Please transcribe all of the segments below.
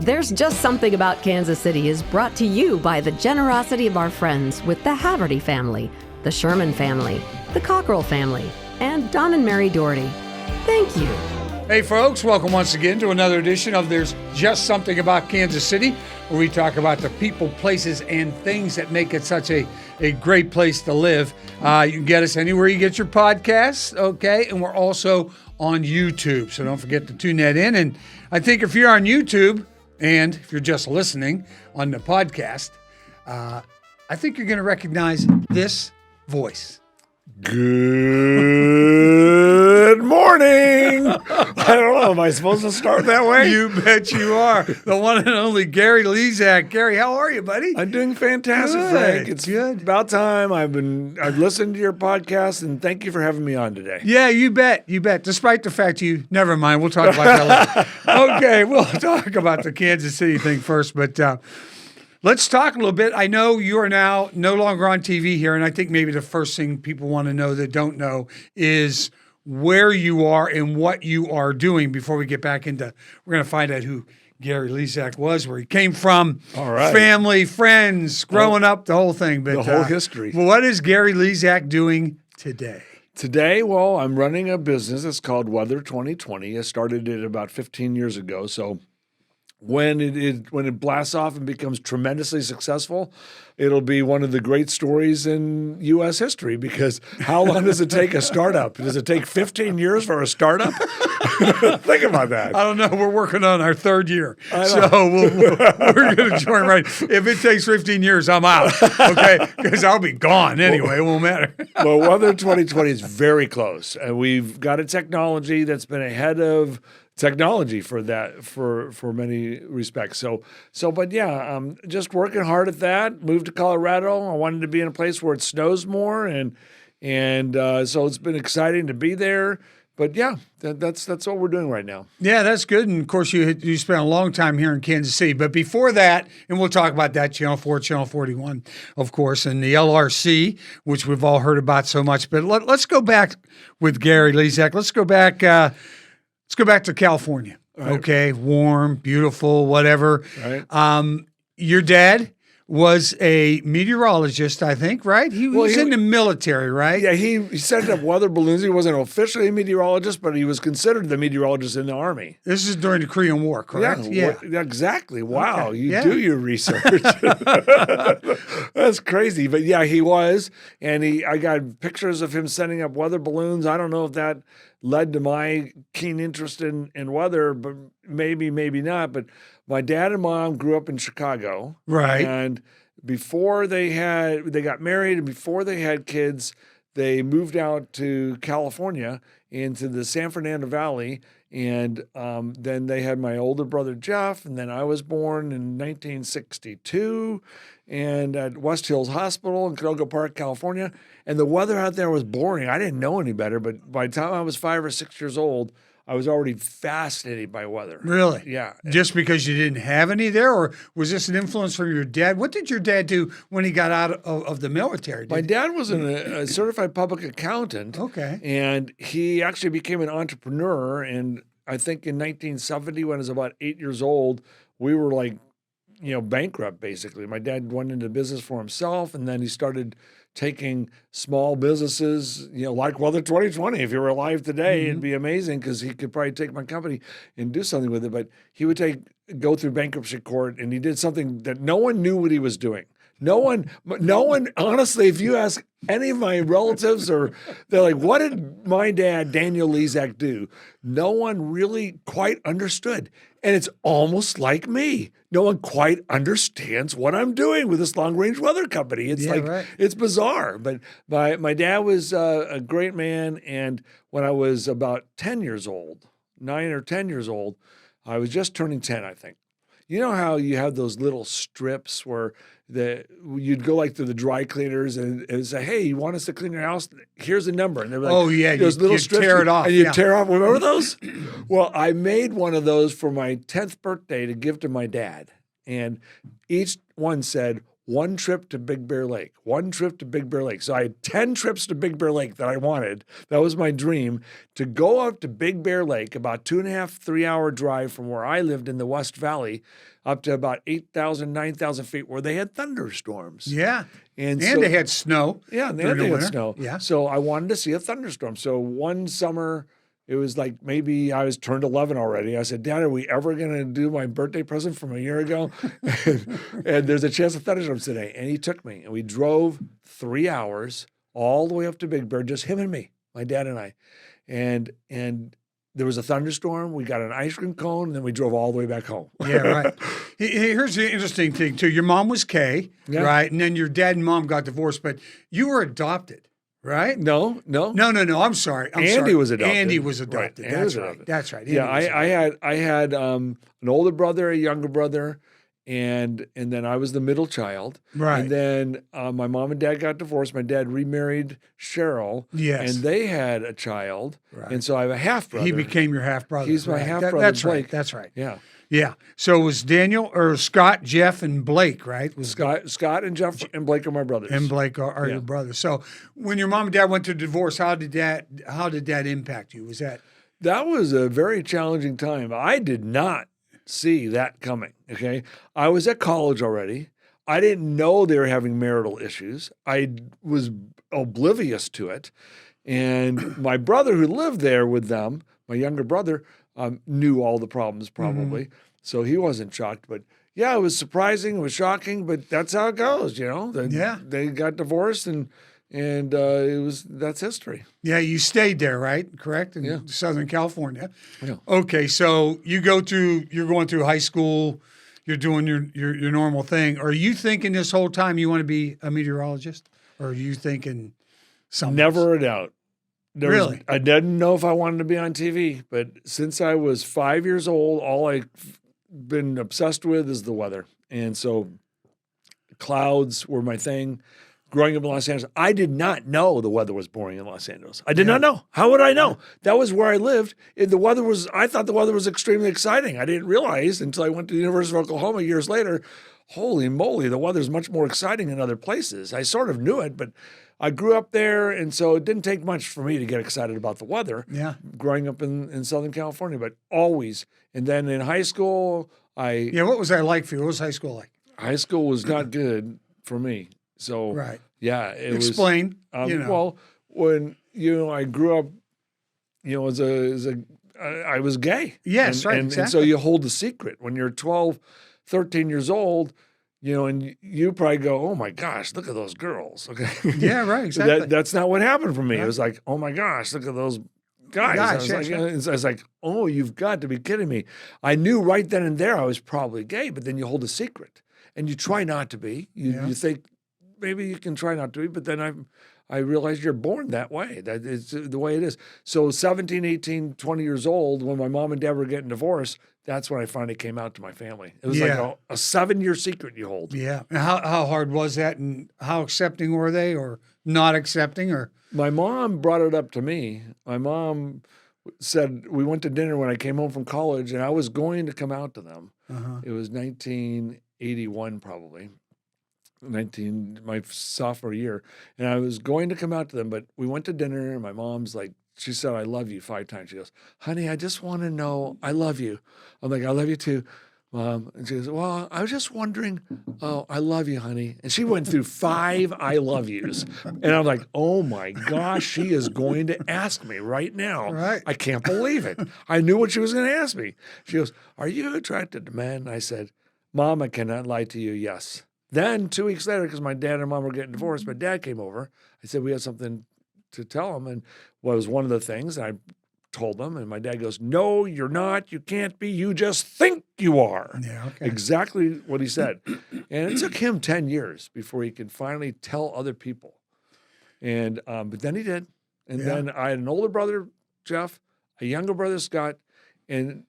There's Just Something About Kansas City is brought to you by the generosity of our friends with the Haverty family, the Sherman family, the Cockrell family, and Don and Mary Doherty. Thank you. Hey folks, welcome once again to another edition of There's Just Something About Kansas City, where we talk about the people, places, and things that make it such a great place to live. You can get us anywhere you get your podcasts, okay? And we're also on YouTube, so don't forget to tune that in. And I think if you're on YouTube, and if you're just listening on the podcast, I think you're going to recognize this voice. Good morning. I don't know. Am I supposed to start that way? You bet you are. The one and only Gary Lezak. Gary, how are you, buddy? I'm doing fantastic, Good. Frank. It's good. About time. I've listened to your podcast, and thank you for having me on today. Yeah, you bet. You bet. Despite the fact never mind. We'll talk about that later. Okay, we'll talk about the Kansas City thing first, but let's talk a little bit. I know you are now no longer on TV here, and I think maybe the first thing people want to know that don't know is where you are and what you are doing before we get back into, we're going to find out who Gary Lezak was, where he came from, all right, family, friends, growing up, the whole thing. But, the whole history. What is Gary Lezak doing today? Today, well, I'm running a business. It's called Weather 2020. I started it about 15 years ago, so when it blasts off and becomes tremendously successful, it'll be one of the great stories in U.S. history, because how long does it take a startup? Does it take 15 years for a startup? Think about that. I don't know. We're working on our third year. So we're going to join right. If it takes 15 years, I'm out, okay? Because I'll be gone anyway. It won't matter. Well, Weather 2020 is very close. And we've got a technology that's been ahead of technology for many respects. But yeah, just working hard at that. Moved to Colorado. I wanted to be in a place where it snows more, and so it's been exciting to be there. But yeah, that's what we're doing right now. Yeah, that's good. And of course, you spent a long time here in Kansas City. But before that, and we'll talk about that, Channel 4, Channel 41, of course, and the LRC, which we've all heard about so much. But let's go back with Gary Lezak. Let's go back to California. Right. Okay, warm, beautiful, whatever. Right. Your dad was a meteorologist, I think, right? He was in the military, right? Yeah, he sent up weather balloons. He wasn't officially a meteorologist, but he was considered the meteorologist in the Army. This is during the Korean War, correct? Yeah. Exactly. Wow, okay. You do your research. That's crazy. But yeah, he was. And I got pictures of him sending up weather balloons. I don't know if that led to my keen interest in weather, but maybe not. But my dad and mom grew up in Chicago. Right. And before they got married and before they had kids, they moved out to California into the San Fernando Valley. And then they had my older brother, Jeff, and then I was born in 1962 and at West Hills Hospital in Canoga Park, California. And the weather out there was boring. I didn't know any better, but by the time I was 5 or 6 years old, I was already fascinated by weather. Really? Yeah. Just because you didn't have any there, or was this an influence from your dad? What did your dad do when he got out of the military? My dad was a certified public accountant. Okay. And he actually became an entrepreneur. And I think in 1970, when I was about 8 years old, we were bankrupt, basically. My dad went into business for himself, and then he started taking small businesses, like Weather 2020. If you were alive today, it'd be amazing, because he could probably take my company and do something with it. But he would go through bankruptcy court, and he did something that no one knew what he was doing. No one, honestly, if you ask any of my relatives, they're like, what did my dad, Daniel Lezak, do? No one really quite understood. And it's almost like me. No one quite understands what I'm doing with this long-range weather company. It's It's bizarre. But my dad was a great man. And when I was about 10 years old, 9 or 10 years old, I was just turning 10, I think. You know how you have those little strips where you'd go to the dry cleaners and say, hey, you want us to clean your house? Here's a number. And they're like, oh, yeah, those little strips. Tear it off. And you tear off. Remember those? Well, I made one of those for my 10th birthday to give to my dad. And each one said, one trip to Big Bear Lake, one trip to Big Bear Lake. So I had 10 trips to Big Bear Lake that I wanted. That was my dream, to go up to Big Bear Lake, about 2.5, 3-hour drive from where I lived in the West Valley, up to about 8,000, 9,000 feet, where they had thunderstorms. Yeah. And they had snow. Yeah, and they during the had winter. snow. Yeah. So I wanted to see a thunderstorm. So one summer, it was like maybe I was turned 11 already. I said, Dad, are we ever going to do my birthday present from a year ago? and there's a chance of thunderstorms today. And he took me, and we drove 3 hours all the way up to Big Bear, just him and me, my dad and I. And there was a thunderstorm. We got an ice cream cone, and then we drove all the way back home. Yeah, right. Here's the interesting thing, too. Your mom was Kay, right? And then your dad and mom got divorced, but you were adopted, right? No. I'm sorry. Andy was adopted. Andy was adopted. Right. That's right. That's right. Yeah, I had an older brother, a younger brother, and then I was the middle child. Right. And then my mom and dad got divorced. My dad remarried Cheryl. Yes. And they had a child. Right. And so I have a half brother. He became your half brother. He's my half brother. That's Blake. right. That's right. Yeah. Yeah. So it was Daniel or Scott, Jeff, and Blake, right? Scott and Jeff and Blake are my brothers. And Blake are your brothers. So when your mom and dad went to divorce, how did that impact you? That was a very challenging time. I did not see that coming. Okay. I was at college already. I didn't know they were having marital issues. I was oblivious to it. And my brother who lived there with them, my younger brother, knew all the problems probably. Mm-hmm. So he wasn't shocked, but yeah, it was surprising. It was shocking, but that's how it goes, you know? They got divorced and that's history. Yeah, you stayed there, right? Correct? In Southern California. Yeah. Okay, so you're going through high school, you're doing your normal thing. Are you thinking this whole time you want to be a meteorologist? Or are you thinking something? Never a doubt. Really? I didn't know if I wanted to be on TV, but since I was 5 years old, all I've been obsessed with is the weather. And so clouds were my thing. Growing up in Los Angeles, I did not know the weather was boring in Los Angeles. I did not know. How would I know? That was where I lived. I thought the weather was extremely exciting. I didn't realize until I went to the University of Oklahoma years later, holy moly, the weather's much more exciting in other places. I sort of knew it, but I grew up there, and so it didn't take much for me to get excited about the weather. Yeah. Growing up in Southern California, but always. And then in high school, what was that like for you? What was high school like? High school was not good for me. So right. Yeah, Explain. Well, when I grew up, I was gay. Yes, right. And so you hold the secret when you're 12, 13 years old. And you probably go, oh my gosh, look at those girls. Okay. Yeah, right. Exactly. That's not what happened for me. Right. It was like, oh my gosh, look at those guys. I was like, oh, you've got to be kidding me. I knew right then and there I was probably gay, but then you hold a secret and you try not to be. You think maybe you can try not to be, but then I realized you're born that way. That is the way it is. So 17, 18, 20 years old, when my mom and dad were getting divorced, that's when I finally came out to my family. It was like a 7-year secret you hold. Yeah. And how hard was that, and how accepting were they, or not accepting? Or my mom brought it up to me. My mom said, we went to dinner when I came home from college, and I was going to come out to them. Uh-huh. It was 1981 probably. My sophomore year, and I was going to come out to them, but we went to dinner, and my mom's like, she said, I love you 5 times. She goes, honey, I just want to know, I love you. I'm like, I love you too, Mom. And she goes, well, I was just wondering, oh, I love you, honey. And she went through 5 I love yous. And I'm like, oh my gosh, she is going to ask me right now. Right. I can't believe it. I knew what she was going to ask me. She goes, are you attracted to men? I said, Mom, I cannot lie to you, yes. Then 2 weeks later, because my dad and mom were getting divorced, my dad came over. I said, we had something to tell him. And what was one of the things, and I told him, and my dad goes, no, you're not. You can't be. You just think you are. Yeah, okay. Exactly what he said. And it took him 10 years before he could finally tell other people. And but then he did. And then I had an older brother, Jeff, a younger brother, Scott, and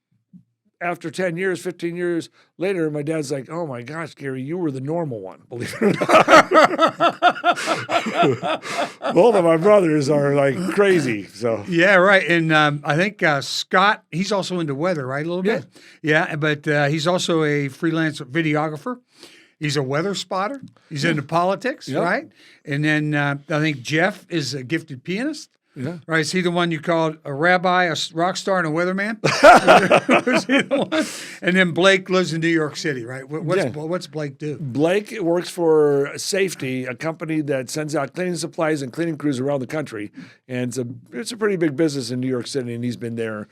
after 10 years, 15 years later, my dad's like, oh my gosh, Gary, you were the normal one, believe it or not. Both of my brothers are like crazy. So yeah, right. And I think Scott, he's also into weather, right? A little bit. Yeah, but he's also a freelance videographer. He's a weather spotter. He's into politics, Yep. right? And then I think Jeff is a gifted pianist. Yeah. Right? Is he the one you called a rabbi, a rock star, and a weatherman? Was he the one? And then Blake lives in New York City, right? What's Blake do? Blake works for Safety, a company that sends out cleaning supplies and cleaning crews around the country, and it's a pretty big business in New York City, and he's been there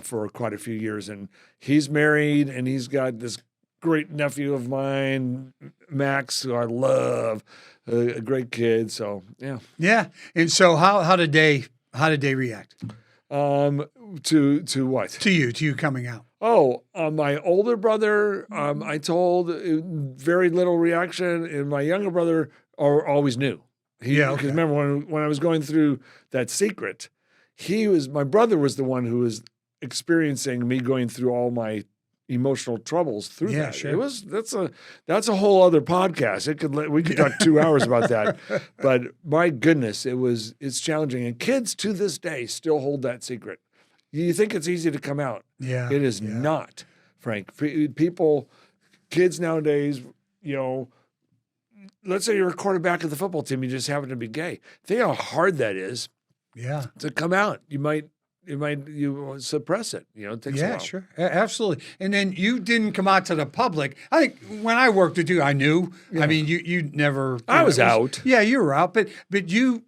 for quite a few years. And he's married, and he's got this great nephew of mine, Max, who I love, a great kid. So yeah. Yeah. And so how did they react To what? to you coming out? Oh, my older brother, I told very little reaction, and my younger brother always knew. Yeah, okay. Because remember when I was going through that secret, my brother was the one who was experiencing me going through all my emotional troubles through Yeah, that. sure. That's a whole other podcast. We could talk 2 hours about that. But my goodness, it's challenging. And kids to this day still hold that secret. You think it's easy to come out. Yeah. It is not, Frank. Kids nowadays, let's say you're a quarterback of the football team, you just happen to be gay. Think how hard that is Yeah. to come out. You suppress it. It takes a Yeah, while. sure. Absolutely. And then you didn't come out to the public. I think when I worked with you, I knew. Yeah. I mean, you never. I was out. Yeah, you were out. But you.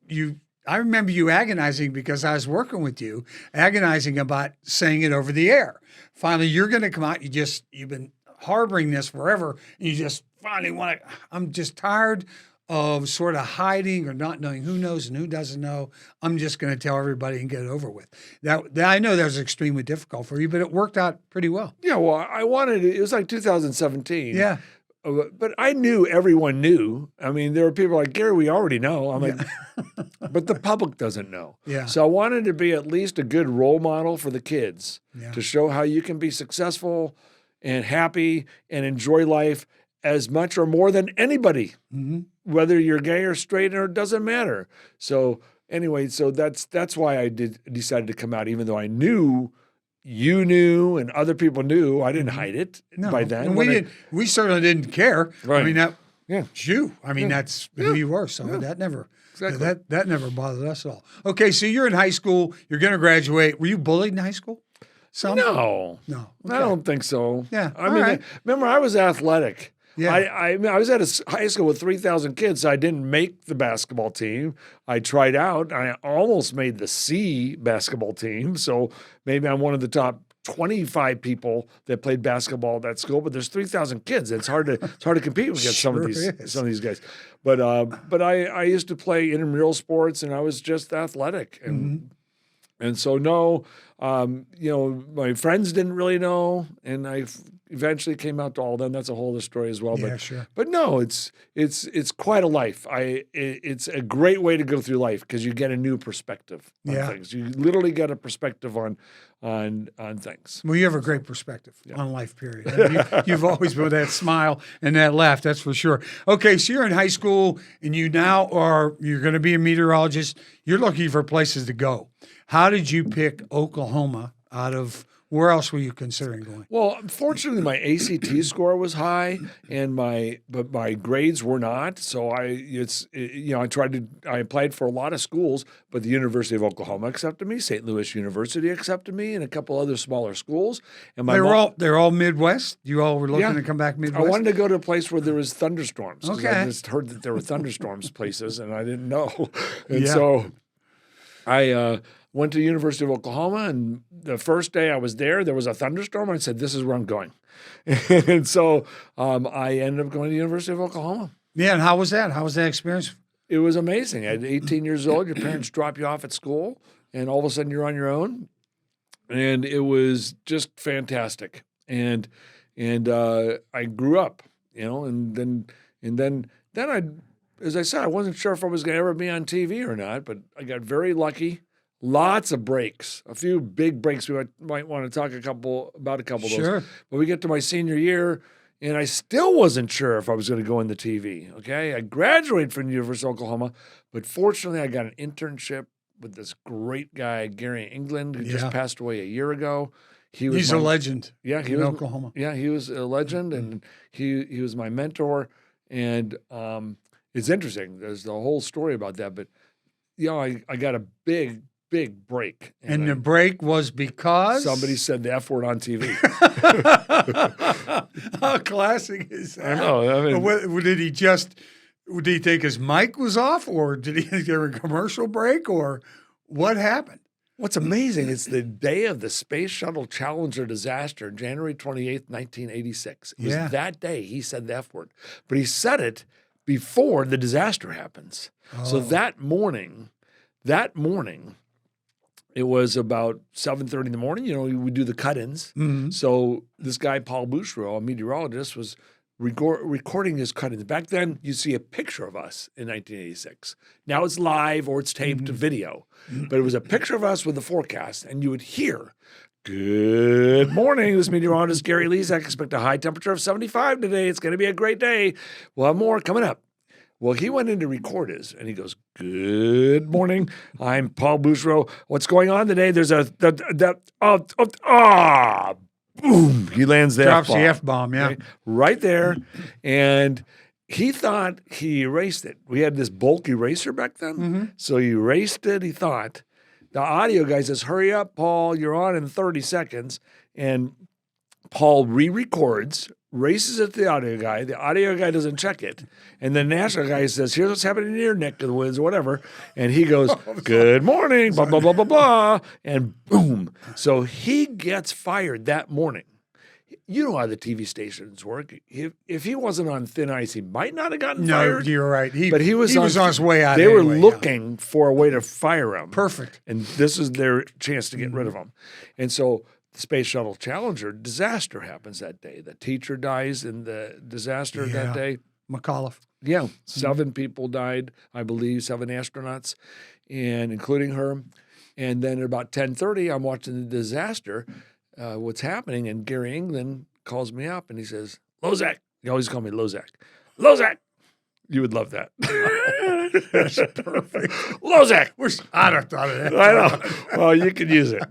I remember you agonizing because I was working with you, agonizing about saying it over the air. Finally, you're going to come out. You've been harboring this forever. And you just finally want to. I'm just tired of sort of hiding or not knowing who knows and who doesn't know. I'm just going to tell everybody and get it over with. That I know that was extremely difficult for you, but it worked out pretty well. Yeah, well, it was like 2017. Yeah. But I knew everyone knew. I mean, there were people like, Gary, we already know. I'm like, but the public doesn't know. Yeah. So I wanted to be at least a good role model for the kids Yeah. to show how you can be successful and happy and enjoy life as much or more than anybody, whether you're gay or straight, or it doesn't matter. So anyway, that's why I decided to come out, even though I knew you knew and other people knew. I didn't hide it by then. And we certainly didn't care. Right. I mean, that's Yeah. you. I mean, that's who you were. So that never Exactly. that never bothered us at all. Okay, so you're in high school. You're going to graduate. Were you bullied in high school? Some? No. No. I Okay. don't think so. Yeah, I all mean, right. remember, I was athletic. Yeah. I was at a high school with 3,000 kids, so I didn't make the basketball team. I tried out. I almost made the C basketball team, so maybe I'm one of the top 25 people that played basketball at that school. But there's 3,000 kids. It's hard to compete against some of these guys. But I used to play intramural sports, and I was just athletic, and so no, my friends didn't really know, and I eventually came out to all of them. That's a whole other story as well. Yeah, but sure. But no, it's quite a life. It's a great way to go through life because you get a new perspective on Yeah. things. You literally get a perspective on things. Well, you have a great perspective on life, period. I mean, you've always been with that smile and that laugh, that's for sure. Okay, so you're in high school and you're going to be a meteorologist. You're looking for places to go. How did you pick Oklahoma out of where else were you considering going? Well, fortunately, my ACT score was high, but my grades were not. So I applied for a lot of schools, but the University of Oklahoma accepted me, St. Louis University accepted me, and a couple other smaller schools. And They're all Midwest. You all were looking to come back Midwest. I wanted to go to a place where there was thunderstorms. 'Cause I Okay. just heard that there were thunderstorms places, and I didn't know. And Yeah. so I went to the University of Oklahoma, and the first day I was there was a thunderstorm. And I said, "This is where I'm going," and so I ended up going to the University of Oklahoma. Yeah, and how was that? How was that experience? It was amazing. At 18 years old, your parents drop you off at school, and all of a sudden you're on your own, and it was just fantastic. And I grew up, and then I, as I said, I wasn't sure if I was going to ever be on TV or not, but I got very lucky. Lots of breaks, a few big breaks. We might want to talk about a couple of Sure. those. But we get to my senior year, and I still wasn't sure if I was going to go into TV. Okay, I graduated from the University of Oklahoma, but fortunately, I got an internship with this great guy, Gary England, who just passed away a year ago. He's a legend. Yeah, he in was Oklahoma. Yeah, he was a legend, and he was my mentor. And it's interesting. There's the whole story about that. But, I got a big break. And the break was because? Somebody said the F word on TV. How classic is that? I know. Did he think his mic was off, or did he get a commercial break, or what happened? What's amazing is the day of the Space Shuttle Challenger disaster, January 28th, 1986. It was that day he said the F word. But he said it before the disaster happens. So that morning, it was about 7:30 in the morning. We do the cut-ins. Mm-hmm. So this guy, Paul Bouchereau, a meteorologist, was recording his cut-ins. Back then, you see a picture of us in 1986. Now it's live or it's taped to video. But it was a picture of us with the forecast, and you would hear, "Good morning, this meteorologist Gary Lezak. Expect a high temperature of 75 today. It's going to be a great day. We'll have more coming up." Well, he went in to record his, and he goes, "Good morning. I'm Paul Bouchereau. What's going on today? There's boom." He lands the Drops F-bomb. the F-bomb, yeah. Right there. And he thought he erased it. We had this bulk eraser back then. So he erased it, he thought. The audio guy says, "Hurry up, Paul. You're on in 30 seconds." And Paul re-records, races it to the audio guy. The audio guy doesn't check it. And the national guy says, "Here's what's happening in your neck of the woods," or whatever. And he goes, "Good morning, blah, blah, blah, blah, blah." And boom. So he gets fired that morning. You know how the TV stations work. If he wasn't on thin ice, he might not have gotten fired. No, you're right. But he was on his way out. They were anyway, looking for a way to fire him. Perfect. And this is their chance to get rid of him. And so the Space Shuttle Challenger disaster happens that day. The teacher dies in the disaster that day. McAuliffe. Yeah, 7 people died, I believe, 7 astronauts, and including her. And then at about 10:30, I'm watching the disaster, what's happening, and Gary England calls me up, and he says, "Lezak." He always called me Lezak. "Lezak." You would love that. That's perfect. Lezak. I'd have thought of that. I know. Well, you can use it.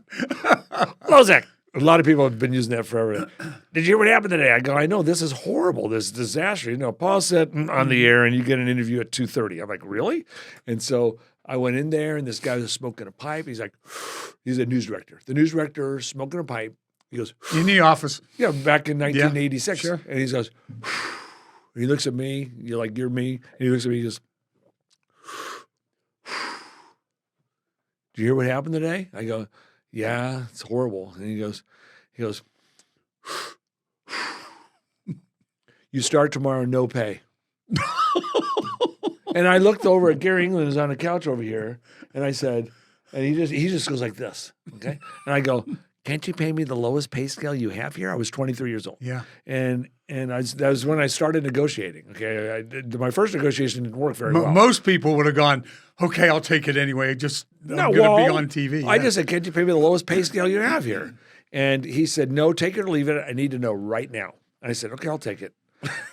Lezak. A lot of people have been using that forever. "Did you hear what happened today?" I go, "I know, this is horrible, this disaster. Paul said on the air, and you get an interview at 2:30. I'm like, "Really?" And so I went in there, and this guy was smoking a pipe. He's like, he's a news director. The news director smoking a pipe. He goes, In the office. yeah, back in 1986. sure. And he goes, he looks at me. You're me. And he looks at me. He goes, "Do you hear what happened today?" I go, "Yeah, it's horrible." And he goes, "You start tomorrow, no pay." And I looked over at Gary England, who's on the couch over here, and I said, and he just goes like this, okay? And I go, "Can't you pay me the lowest pay scale you have here?" I was 23 years old. Yeah. And that was when I started negotiating, okay? My first negotiation didn't work very well. Most people would have gone, "Okay, I'll take it anyway. I'm going to be on TV." I just said, "Can't you pay me the lowest pay scale you have here?" And he said, "No, take it or leave it. I need to know right now." And I said, "Okay, I'll take it."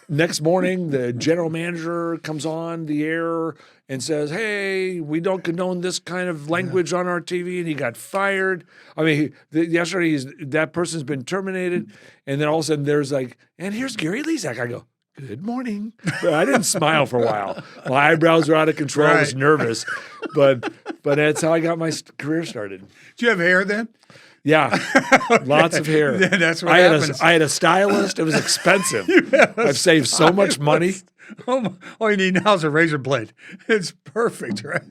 Next morning, the general manager comes on the air and says, "Hey, we don't condone this kind of language on our TV," and he got fired. I mean, yesterday that person's been terminated, and then all of a sudden there's like, "And here's Gary Lezak." I go, "Good morning." But I didn't smile for a while. My eyebrows were out of control. I was nervous, but that's how I got my career started. Did you have hair then? Yeah, lots of hair. That's what I happens. I had a stylist. It was expensive. I've saved so much money. All you need now is a razor blade. It's perfect, right?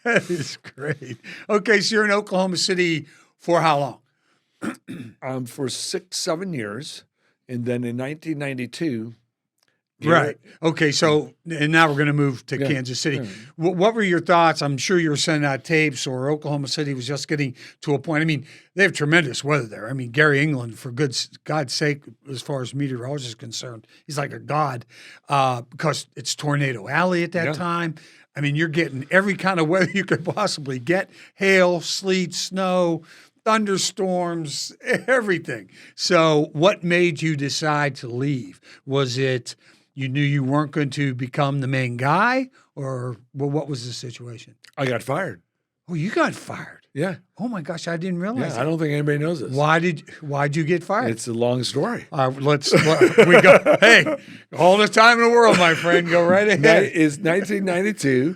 That is great. Okay, so you're in Oklahoma City for how long? For 6-7 years, and then in 1992. Right. Okay. So, and now we're going to move to Kansas City. Yeah. What were your thoughts? I'm sure you were sending out tapes, or Oklahoma City was just getting to a point. I mean, they have tremendous weather there. I mean, Gary England, for God's sake, as far as meteorology is concerned, he's like a god because it's Tornado Alley at that time. I mean, you're getting every kind of weather you could possibly get: hail, sleet, snow, thunderstorms, everything. So, what made you decide to leave? Was it you knew you weren't going to become the main guy, or what was the situation? I got fired. Oh, you got fired. Yeah. Oh my gosh, I didn't realize Yeah, I that. don't think anybody knows this. Why'd you get fired? It's a long story. We go. Hey, all the time in the world, my friend. Go right ahead. It's 1992,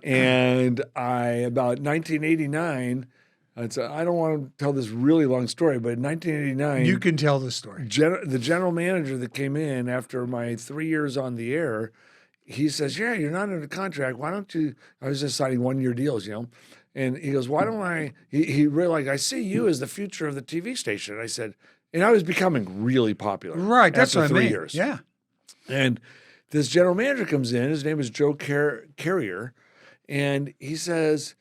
and about 1989. I don't want to tell this really long story, but in 1989, You can tell the story. the general manager that came in after my 3 years on the air, he says, "Yeah, you're not under contract. Why don't you?" I was just signing 1-year deals, And he goes, "Why don't I?" He really I see you as the future of the TV station. I said, and I was becoming really popular. Right. That's after what I 3 mean. years. Yeah. And this general manager comes in. His name is Joe Carrier, and he says,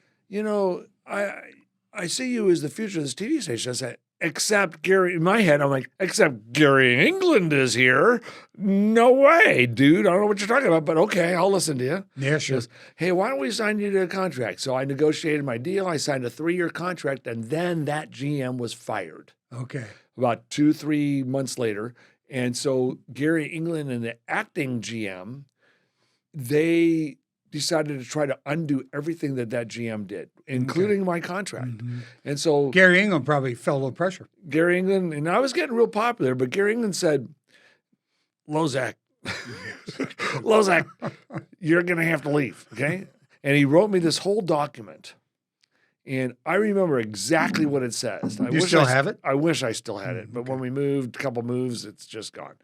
I see you as the future of this TV station. I said, except Gary, in my head, I'm like, except Gary England is here. No way, dude. I don't know what you're talking about, but okay, I'll listen to you. Yeah, He sure. goes, hey, why don't we sign you to a contract? So I negotiated my deal. I signed a 3-year contract, and then that GM was fired Okay. about 2-3 months later. And so Gary England and the acting GM, they decided to try to undo everything that GM did, including my contract. Mm-hmm. And so Gary England probably felt a little pressure. Gary England, and I was getting real popular, but Gary England said, Lezak, you're going to have to leave, okay? And he wrote me this whole document. And I remember exactly what it says. You still have it? I wish I still had it. But when we moved, a couple moves, it's just gone.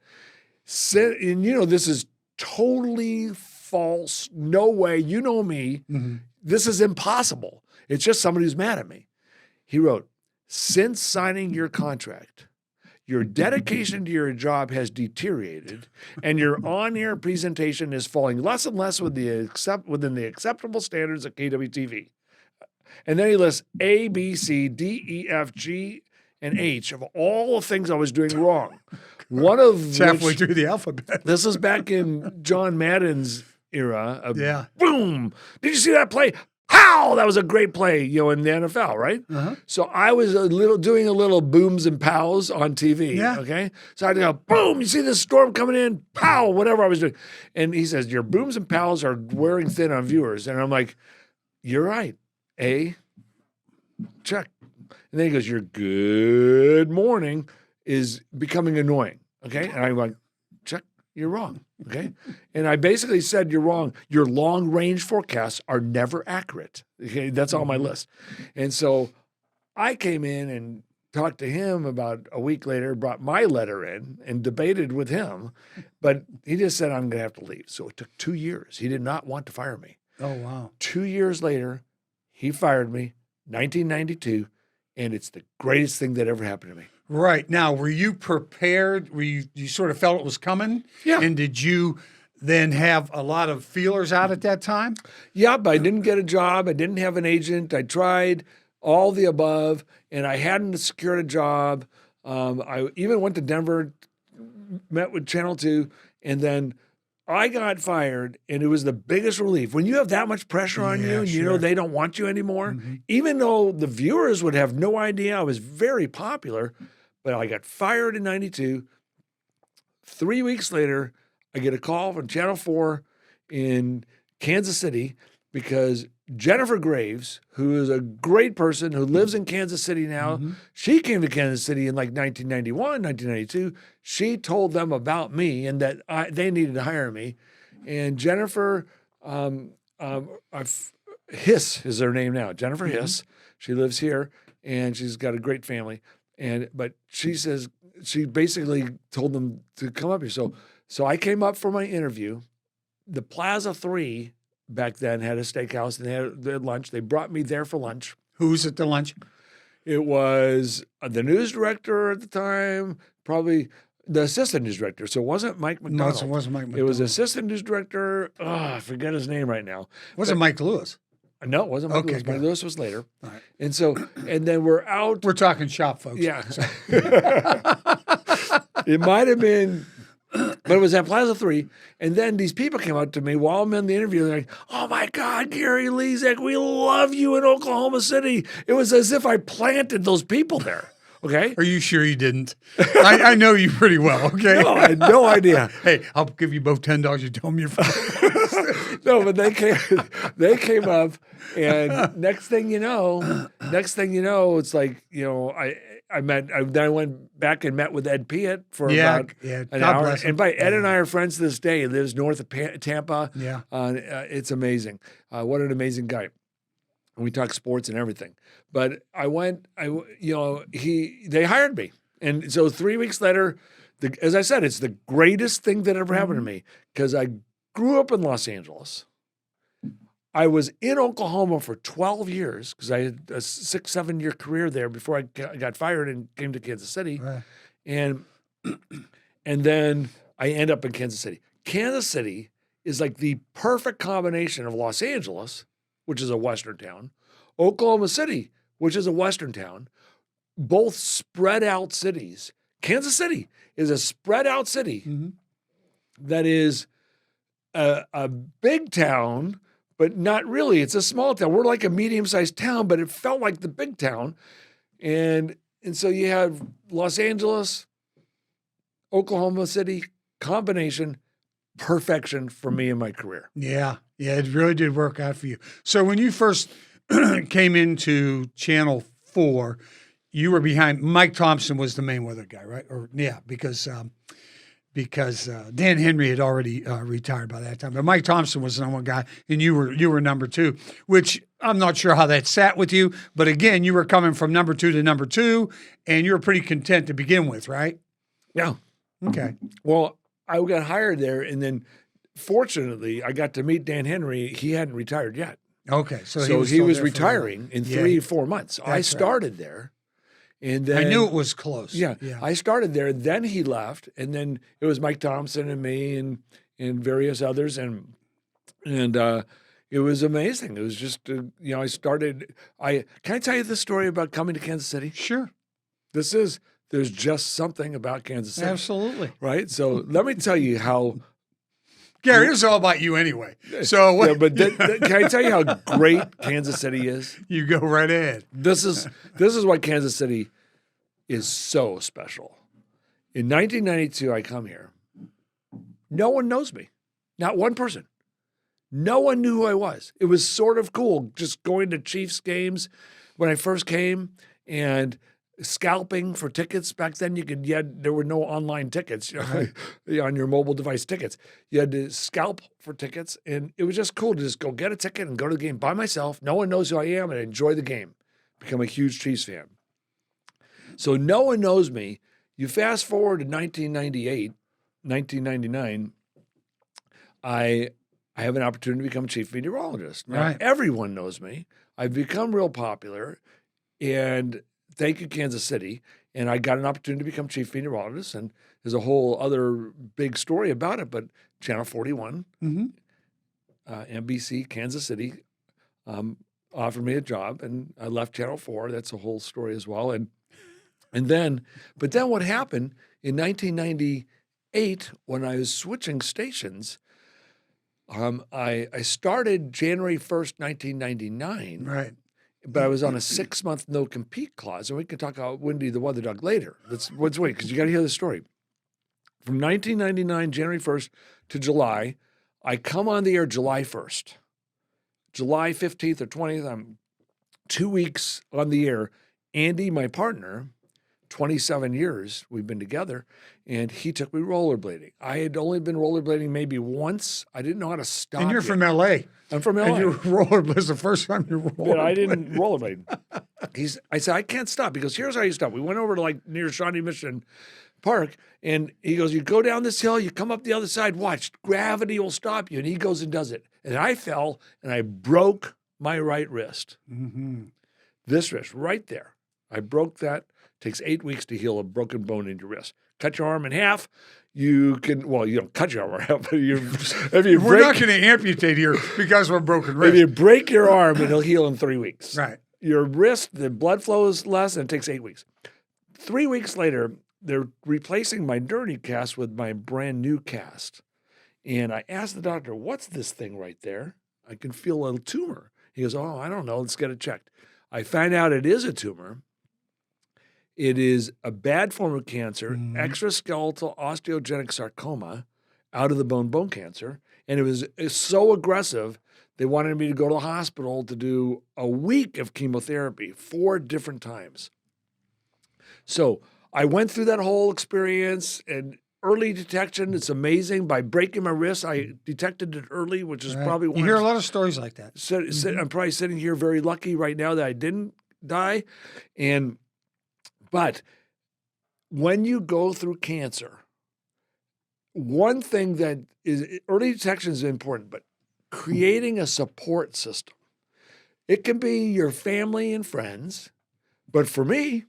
And this is totally false. No way. You know me. Mm-hmm. This is impossible. It's just somebody who's mad at me. He wrote, since signing your contract, your dedication to your job has deteriorated, and your on-air presentation is falling less and less within the acceptable standards of KWTV. And then he lists A, B, C, D, E, F, G, and H of all the things I was doing wrong. One of It's halfway which, through the alphabet. this is back in John Madden's era. Yeah. Boom! Did you see that play? How? That was a great play, in the NFL, right? Uh-huh. So I was doing a little booms and pows on TV. Yeah. Okay. So I'd go, boom, you see this storm coming in? Pow, whatever I was doing. And he says, your booms and pows are wearing thin on viewers. And I'm like, you're right. A, check. And then he goes, your good morning is becoming annoying. Okay. And I'm like, check, you're wrong. Okay. And I basically said, you're wrong. Your long range forecasts are never accurate. Okay. That's on my list. And so I came in and talked to him about a week later, brought my letter in and debated with him, but he just said, I'm going to have to leave. So it took 2 years. He did not want to fire me. Oh, wow. 2 years later, he fired me, 1992, and it's the greatest thing that ever happened to me. Right. Now, were you prepared? Were you sort of felt it was coming? Yeah. And did you then have a lot of feelers out at that time? Yeah, but I didn't get a job. I didn't have an agent. I tried all the above, and I hadn't secured a job. I even went to Denver, met with Channel 2, and then I got fired, and it was the biggest relief. When you have that much pressure on you, and you know sure. they don't want you anymore, even though the viewers would have no idea I was very popular, but I got fired in 92. 3 weeks later, I get a call from Channel 4 in Kansas City because Jennifer Graves, who is a great person who lives in Kansas City now, she came to Kansas City in like 1991, 1992. She told them about me and that they needed to hire me. And Jennifer Hiss is her name now, Jennifer Hiss. She lives here and she's got a great family. But she says, she basically told them to come up here. So I came up for my interview. The Plaza 3 back then had a steakhouse and they had lunch. They brought me there for lunch. Who was at the lunch? It was the news director at the time, probably the assistant news director. So it wasn't Mike McDonald. No, it wasn't Mike It McDonald. was assistant news director. I forget his name right now. Wasn't Mike Lewis? No, it wasn't Mike Okay, Lewis. Mike good. Lewis was later. All right. And then we're out. We're talking shop, folks. Yeah. It might have been, but it was at Plaza 3. And then these people came up to me while I'm in the interview. They're like, oh my God, Gary Lezak, we love you in Oklahoma City. It was as if I planted those people there. Okay. Are you sure you didn't? I know you pretty well, okay? No, I had no idea. Hey, I'll give you both $10. You tell me your No, but they came up, and next thing you know, it's like, then I went back and met with Ed Piat for about an God hour. bless him. And Ed and I are friends to this day. He lives north of Tampa. Yeah. It's amazing. What an amazing guy. And we talk sports and everything. But they hired me. And so 3 weeks later, as I said, it's the greatest thing that ever happened to me, because I grew up in Los Angeles. I was in Oklahoma for 12 years because I had a 6-7 year career there before I got fired and came to Kansas City. Right. And then I end up in Kansas City. Kansas City is like the perfect combination of Los Angeles, which is a Western town, Oklahoma City, which is a Western town, both spread out cities. Kansas City is a spread out city that is a big town, but not really. It's a small town. We're like a medium-sized town, but it felt like the big town. And so you have Los Angeles, Oklahoma City, combination, perfection for me in my career. Yeah, it really did work out for you. So when you first came into Channel 4, you were behind, Mike Thompson was the main weather guy, right? Because Dan Henry had already retired by that time. But Mike Thompson was the number one guy, and you were number 2, which I'm not sure how that sat with you. But again, you were coming from number 2 to number 2, and you were pretty content to begin with, right? Yeah. Okay. Well, I got hired there, and then fortunately, I got to meet Dan Henry. He hadn't retired yet. Okay. So he was retiring in 3-4 months. I started there. And then I knew it was close. Yeah. I started there. Then he left, and then it was Mike Thompson and me and various others, and it was amazing. It was just I started. Can I tell you the story about coming to Kansas City? Sure. There's just something about Kansas City. Absolutely. Right. So let me tell you how. Gary, this is all about you anyway. So what? Yeah, but can I tell you how great Kansas City is? You go right ahead. This is why Kansas City is so special. In 1992, I come here. No one knows me. Not one person. No one knew who I was. It was sort of cool just going to Chiefs games when I first came and scalping for tickets. Back then there were no online tickets on your mobile device tickets. You had to scalp for tickets, and it was just cool to just go get a ticket and go to the game by myself. No one knows who I am, and enjoy the game. Become a huge Chiefs fan. So no one knows me. You fast forward to 1998, 1999, I have an opportunity to become chief meteorologist. Now, Right. Everyone knows me. I've become real popular, and thank you, Kansas City. And I got an opportunity to become chief meteorologist, and there's a whole other big story about it. But Channel 41, NBC, Kansas City, offered me a job, and I left Channel 4. That's a whole story as well. But then what happened in 1998 when I was switching stations? I started January 1st, 1999. Right. But I was on a 6-month no-compete clause, and we can talk about Wendy the Weather Dog later. Let's wait, because you got to hear the story. From 1999, January 1st to July, I come on the air July 1st. July 15th or 20th, I'm 2 weeks on the air. Andy, my partner, 27 years we've been together, and he took me rollerblading. I had only been rollerblading maybe once. I didn't know how to stop. And you're yet. from L.A. I'm from LA. And you rollerbladed the first time you rollerbladed. But I didn't rollerblade. I said, I can't stop. He goes, here's how you stop. We went over to like near Shawnee Mission Park, and he goes, you go down this hill, you come up the other side, watch, gravity will stop you. And he goes and does it. And I fell, and I broke my right wrist. Mm-hmm. This wrist right there. I broke that. Takes 8 weeks to heal a broken bone in your wrist. Cut your arm in half. You don't cut your arm in half, but We're not going to amputate here because of a broken wrist. If you break your arm, it'll heal in 3 weeks. Right. Your wrist, the blood flows less, and it takes 8 weeks. 3 weeks later, they're replacing my dirty cast with my brand new cast. And I asked the doctor, what's this thing right there? I can feel a little tumor. He goes, oh, I don't know. Let's get it checked. I find out it is a tumor. It is a bad form of cancer, extraskeletal osteogenic sarcoma, out of the bone cancer. And it's so aggressive, they wanted me to go to the hospital to do a week of chemotherapy 4 different times. So I went through that whole experience, and early detection, it's amazing. By breaking my wrist, I detected it early, which is probably why You hear a lot of stories like that. I'm probably sitting here very lucky right now that I didn't die. But when you go through cancer, one thing that is early detection is important, but creating a support system. It can be your family and friends, but for me,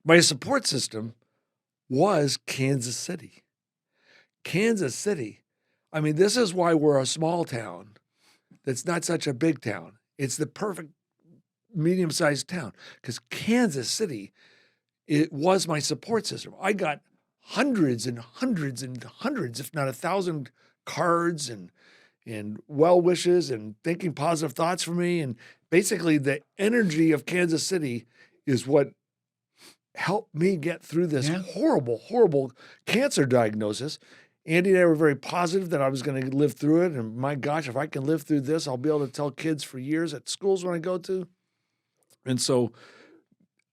my support system was Kansas City. Kansas City. I mean, this is why we're a small town that's not such a big town. It's the perfect medium-sized town because Kansas City, it was my support system. I got hundreds and hundreds and hundreds, if not 1,000 cards and well wishes and thinking positive thoughts for me. And basically the energy of Kansas City is what helped me get through this horrible, horrible cancer diagnosis. Andy and I were very positive that I was going to live through it. And my gosh, if I can live through this, I'll be able to tell kids for years at schools when I go to. And so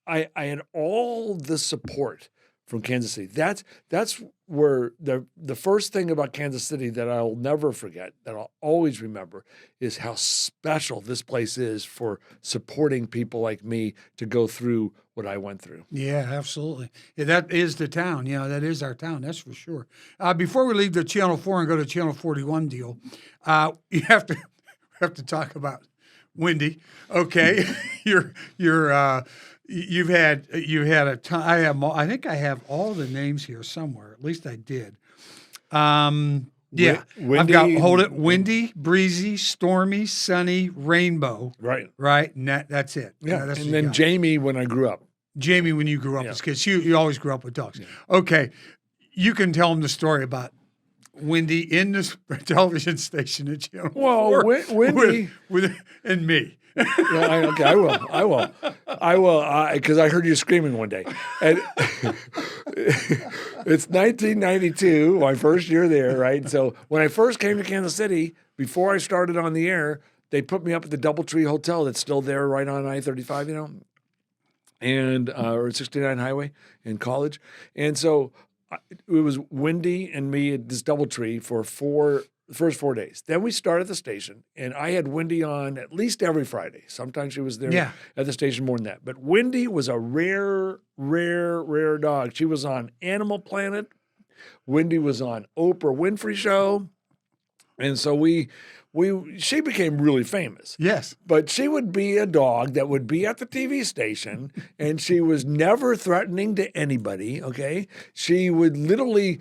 I had all the support from Kansas City. That's where the first thing about Kansas City that I'll never forget, that I'll always remember, is how special this place is for supporting people like me to go through what I went through. Yeah, absolutely. Yeah, that is the town. Yeah, that is our town. That's for sure. Before we leave the Channel 4 and go to Channel 41 deal, you have to talk about Wendy. Okay, You've had a ton. I think I have all the names here somewhere. At least I did. Yeah, Windy, I've got Windy, breezy, stormy, sunny, rainbow. Right. And that's it. Yeah, that's and then Jamie when I grew up. Jamie when you grew up, because you always grew up with dogs. Yeah. Okay, you can tell them the story about Wendy in the television station at Channel 4. Wendy and me. Yeah, I will, because I heard you screaming one day. And it's 1992, my first year there, right? So when I first came to Kansas City, before I started on the air, they put me up at the Doubletree Hotel that's still there right on I-35, and or 69 Highway in College. And so it was Wendy and me at this Doubletree for the first 4 days. Then we started the station, and I had Wendy on at least every Friday. Sometimes she was there at the station more than that. But Wendy was a rare dog. She was on Animal Planet. Wendy was on Oprah Winfrey Show. And so she became really famous. Yes. But she would be a dog that would be at the TV station, and she was never threatening to anybody, okay? She would literally,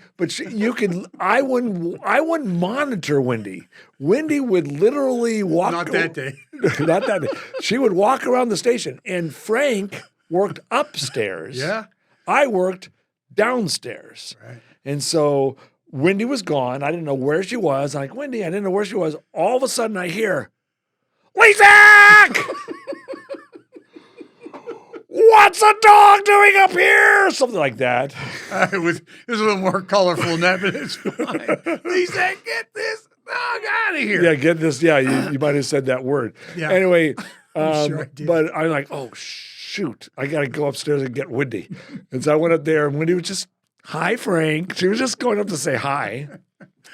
I wouldn't monitor Wendy. Wendy would literally walk. Not that day. Not that day. She would walk around the station, and Frank worked upstairs. Yeah. I worked downstairs. Right. And so Wendy was gone. I didn't know where she was. I'm like, Wendy, I didn't know where she was. All of a sudden I hear, Lezak! What's a dog doing up here? Something like that. It was a little more colorful than that, but it's fine. Lezak, get this dog out of here. Yeah, get this. Yeah, you might have said that word. Yeah. Anyway, sure I did. But I'm like, oh, shoot. I got to go upstairs and get Wendy. And so I went up there, and Wendy was just, hi, Frank. She was just going up to say hi.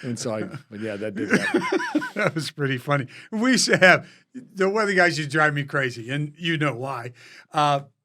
And so but yeah, that did happen. That was pretty funny. We used to have, the weather guys used to drive me crazy, and you know why.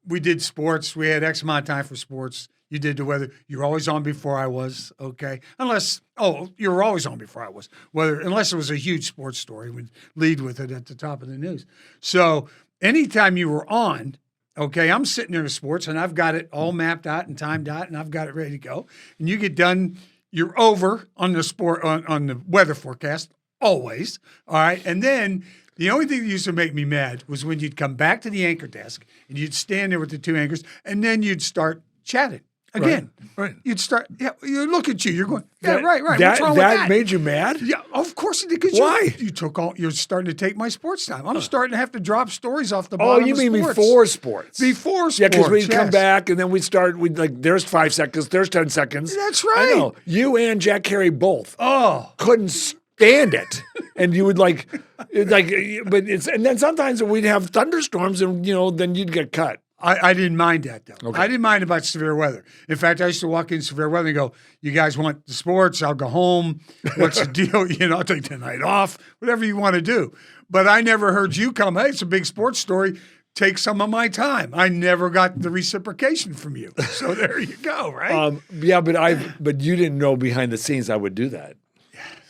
We did sports. We had X amount of time for sports. You did the weather. You were always on before I was, okay? You were always on before I was. Unless it was a huge sports story, we'd lead with it at the top of the news. So anytime you were on, okay, I'm sitting there in sports, and I've got it all mapped out and timed out, and I've got it ready to go. And you get done, you're over on the sport on the weather forecast, always, all right? And then the only thing that used to make me mad was when you'd come back to the anchor desk, and you'd stand there with the two anchors, and then you'd start chatting. Again, Right. you'd start. Yeah, you look at you. You're going. Yeah, That- right. That, What's wrong with that? made you mad? Yeah, of course it did. 'Cause Why? You took all. You're starting to take my sports time. I'm starting to have to drop stories off the Oh, bottom. you of mean sports. before sports? Before sports. Yeah, because we'd come yes. back and then we'd start. We'd like, there's 5 seconds, there's 10 seconds. That's I right. know. You and Jack Carey both Oh, couldn't stand it, and you would like, but it's and then sometimes we'd have thunderstorms, and then you'd get cut. I didn't mind that though. Okay. I didn't mind about severe weather. In fact, I used to walk in severe weather and go, "You guys want the sports? I'll go home. What's the deal? I'll take the night off. Whatever you want to do." But I never heard you come. Hey, it's a big sports story. Take some of my time. I never got the reciprocation from you. So there you go. Right? Yeah, but you didn't know behind the scenes I would do that.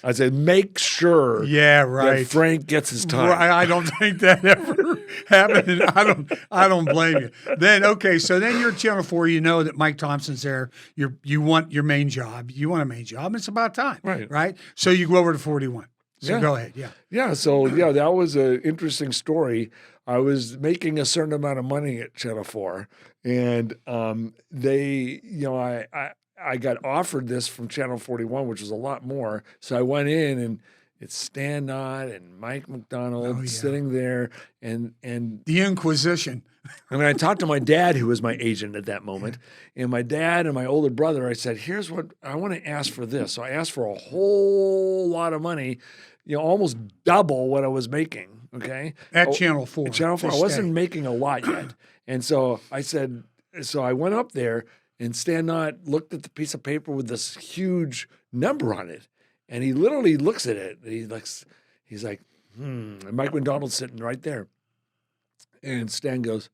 I said, make sure Yeah, right. that Frank gets his time. Right, I don't think that ever happened. And I don't blame you. So then you're at Channel 4. You know that Mike Thompson's there. You want your main job. You want a main job. It's about time. Right. So you go over to 41. So Yeah. go ahead. Yeah. Yeah, so that was an interesting story. I was making a certain amount of money at Channel 4, and I got offered this from Channel 41, which was a lot more. So I went in, and it's Stan Knott and Mike McDonald sitting there, and The Inquisition. I I talked to my dad, who was my agent at that moment, and my dad and my older brother. I said, "Here's what I want to ask for this." So I asked for a whole lot of money, almost double what I was making. Okay, At Channel 4. At Channel 4, I Just wasn't stay. making a lot yet, and so I said, so I went up there, and Stan Knott looked at the piece of paper with this huge number on it, and he literally looks at it. And he's like, And Mike McDonald's sitting right there. And Stan goes,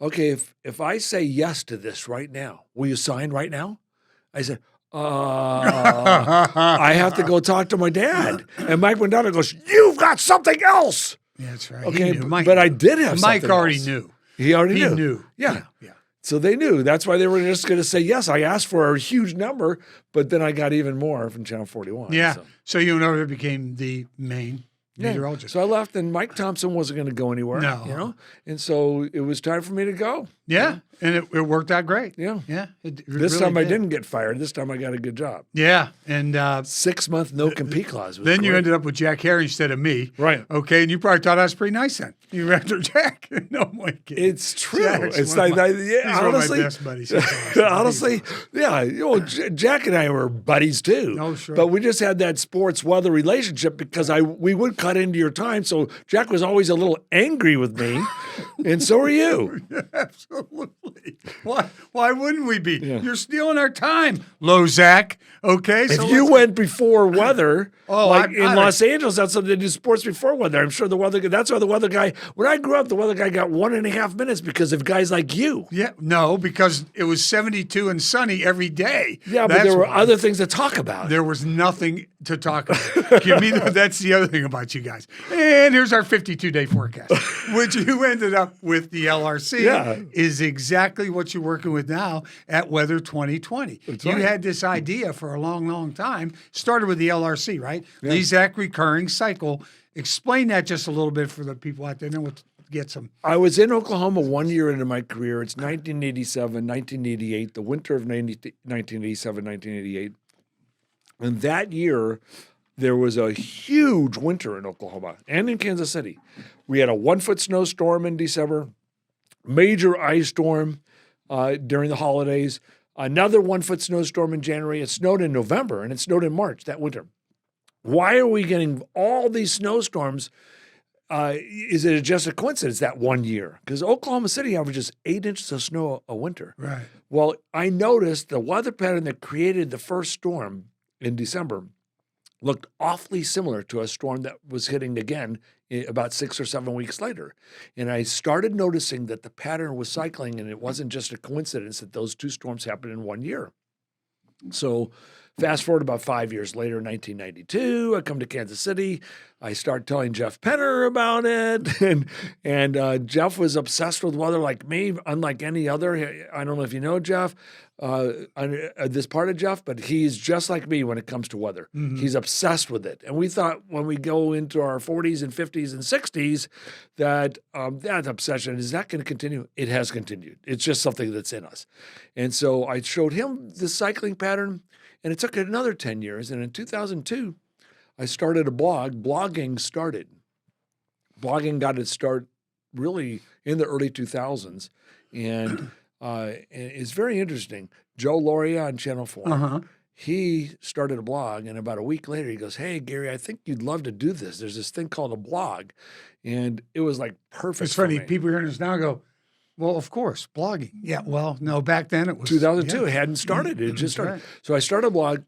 "Okay, if I say yes to this right now, will you sign right now?" I said, I have to go talk to my dad. And Mike McDonald goes, "You've got something else." Yeah, that's right. Okay, He knew. Mike but I knew. did have Mike something already else. knew. He already He knew. knew. Yeah. Yeah. So they knew. That's why they were just going to say yes. I asked for a huge number, but then I got even more from Channel 41. Yeah. So. So you never became the main Yeah. meteorologist. So I left, and Mike Thompson wasn't going to go anywhere. No. And so it was time for me to go. Yeah. And it worked out great. Yeah. Yeah. It This really time I did. didn't get fired. This time I got a good job. Yeah. And 6-month no compete clause. Was then you great. ended up with Jack Harry instead of me. Right. Okay. And you probably thought I was pretty nice then. You were after Jack. No, my kid. It's true. Jack's It's one of like, my- yeah, he's one of honestly, my best buddies. He's awesome. honestly, yeah. Jack and I were buddies too. Oh, sure. But we just had that sports weather relationship because we would cut into your time. So Jack was always a little angry with me, and so are you. Absolutely. Why wouldn't we be? Yeah. You're stealing our time, Lezak. Okay. If you went before weather, Oh, like I- in Los Angeles, that's something they do sports before weather. I'm sure that's why the weather guy, when I grew up, the weather guy got 1.5 minutes because of guys like you. Yeah, no, because it was 72 and sunny every day. Yeah, but That's there were why. other things to talk about. There was nothing to talk about. That's the other thing about you guys. And here's our 52-day forecast, which you ended up with the LRC. Yeah. Is exactly what you're working with now at Weather 2020. You right. had this idea for a long, long time. Started with the LRC, right? The Lezak recurring cycle. Explain that just a little bit for the people out there. Then we'll get some. I was in Oklahoma 1 year into my career. It's 1987, 1988, the winter of 1987, 1988. And that year, there was a huge winter in Oklahoma and in Kansas City. We had a 1-foot snowstorm in December, major ice storm during the holidays, another 1-foot snowstorm in January. It snowed in November, and it snowed in March that winter. Why are we getting all these snowstorms? Is it just a coincidence that 1 year? Because Oklahoma City averages 8 inches of snow a winter. Right. Well, I noticed the weather pattern that created the first storm in December looked awfully similar to a storm that was hitting again about 6 or 7 weeks later. And I started noticing that the pattern was cycling, and it wasn't just a coincidence that those two storms happened in 1 year. So Fast forward about 5 years later, in 1992, I come to Kansas City. I start telling Jeff Penner about it, and Jeff was obsessed with weather like me, unlike any other. I don't know if you know Jeff, this part of Jeff, but he's just like me when it comes to weather. He's obsessed with it, and we thought when we go into our 40s and 50s and 60s that that obsession is not going to continue. It has continued. It's just something that's in us, and so I showed him the cycling pattern. And it took another 10 years. And in 2002, I started a blog. Blogging started. Blogging got its start really in the early 2000s. And it's very interesting. Joe Loria on Channel 4, he started a blog. And about a week later, he goes, "Hey, Gary, I think you'd love to do this. There's this thing called a blog." And it was like perfect. It's funny. For me. People hearing this now go, "Well, of course, blogging." Yeah, well, no, back then it was 2002. It hadn't started. It just started. Right. So I started a blog,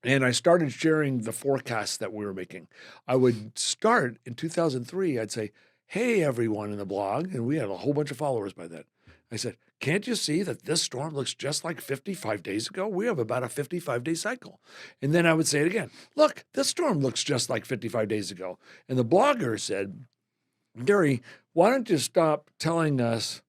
and I started sharing the forecasts that we were making. I would start in 2003. I'd say, "Hey, everyone in the blog," and we had a whole bunch of followers by then. I said, "Can't you see that this storm looks just like 55 days ago? We have about a 55-day cycle." And then I would say it again. "Look, this storm looks just like 55 days ago." And the blogger said, "Gary, why don't you stop telling us,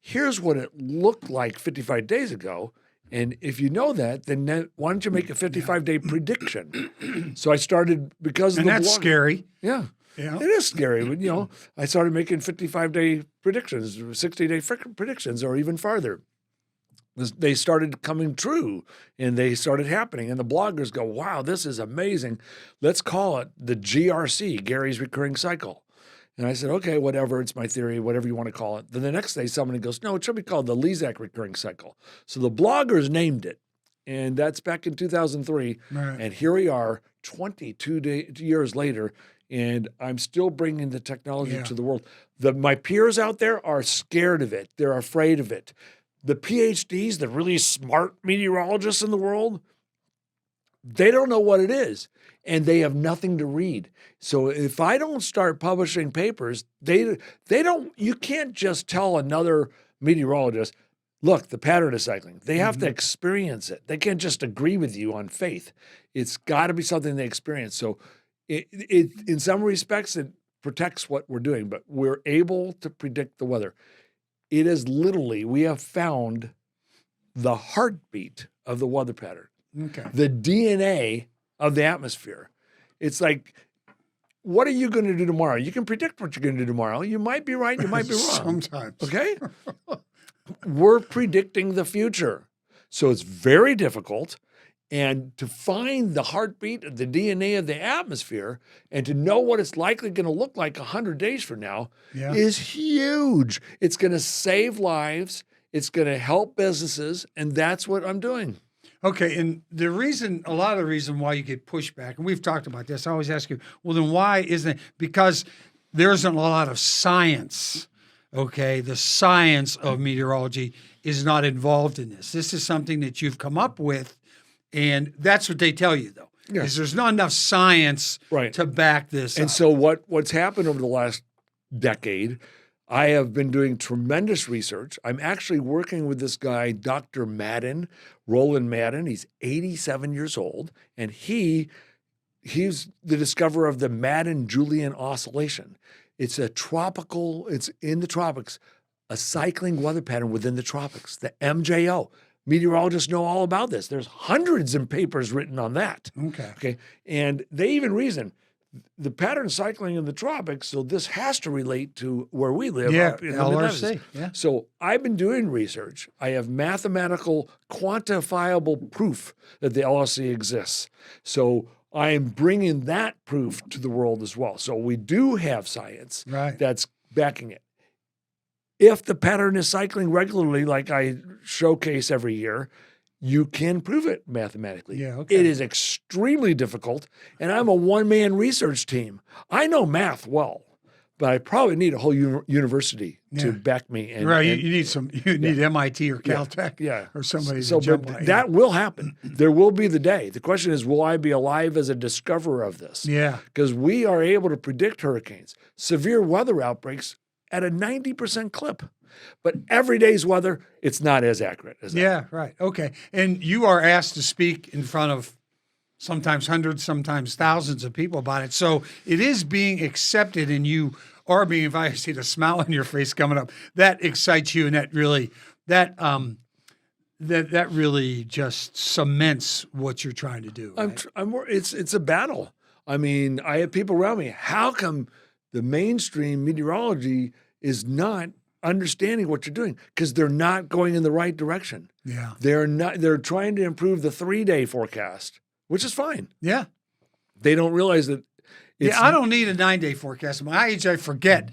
here's what it looked like 55 days ago. And if you know that, then why don't you make a 55-day prediction?" So I started because of And the that's blog. scary. Yeah. Yeah. It is scary. But, I started making 55-day predictions, 60-day predictions, or even farther. They started coming true, and they started happening. And the bloggers go, "Wow, this is amazing. Let's call it the GRC, Gary's Recurring Cycle." And I said, "Okay, whatever. It's my theory, whatever you want to call it." Then the next day, somebody goes, "No, it should be called the Lezak Recurring Cycle." So the bloggers named it. And that's back in 2003. Right. And here we are 22 years later, and I'm still bringing the technology to the world. My peers out there are scared of it. They're afraid of it. The PhDs, the really smart meteorologists in the world, they don't know what it is, and they have nothing to read. So if I don't start publishing papers, they don't. You can't just tell another meteorologist, "Look, the pattern is cycling." They have to experience it. They can't just agree with you on faith. It's got to be something they experience. So it in some respects, it protects what we're doing, but we're able to predict the weather. It is literally, we have found the heartbeat of the weather pattern. Okay. The DNA of the atmosphere. It's like, what are you going to do tomorrow? You can predict what you're going to do tomorrow. You might be right, you might be wrong. Sometimes. Okay? We're predicting the future. So it's very difficult. And to find the heartbeat of the DNA of the atmosphere and to know what it's likely going to look like 100 days from now is huge. It's going to save lives. It's going to help businesses. And that's what I'm doing. Okay, and a lot of the reason why you get pushback, and we've talked about this, I always ask you, well, then why isn't it? Because there isn't a lot of science, okay? The science of meteorology is not involved in this. This is something that you've come up with, and that's what they tell you, though, is there's not enough science to back this up. And so what's happened over the last decade, I have been doing tremendous research. I'm actually working with this guy, Dr. Madden, Roland Madden. He's 87 years old, and he's the discoverer of the Madden-Julian oscillation. It's it's in the tropics, a cycling weather pattern within the tropics, the MJO. Meteorologists know all about this. There's hundreds of papers written on that. Okay. And they even reason the pattern cycling in the tropics, so this has to relate to where we live up in the LRC. Mid-90s. So I've been doing research. I have mathematical, quantifiable proof that the LRC exists. So I am bringing that proof to the world as well. So we do have science that's backing it. If the pattern is cycling regularly, like I showcase every year, you can prove it mathematically. It is extremely difficult, and I'm a one-man research team. I know math well, but I probably need a whole university to back me. And, you need MIT or Caltech or somebody to jump on. That will happen. There will be the day. The question is, will I be alive as a discoverer of this? Yeah. Because we are able to predict hurricanes, severe weather outbreaks at a 90% clip. But every day's weather, it's not as accurate as that. Yeah, right. Okay. And you are asked to speak in front of sometimes hundreds, sometimes thousands of people about it. So it is being accepted, and you are being invited. I see the smile on your face coming up. That excites you, and that really that really just cements what you're trying to do. Right? It's a battle. I mean, I have people around me. How come the mainstream meteorology is not understanding what you're doing? Because they're not going in the right direction. Yeah. They're trying to improve the 3-day forecast, which is fine. Yeah. They don't realize that I don't need a 9-day forecast. At my age, I forget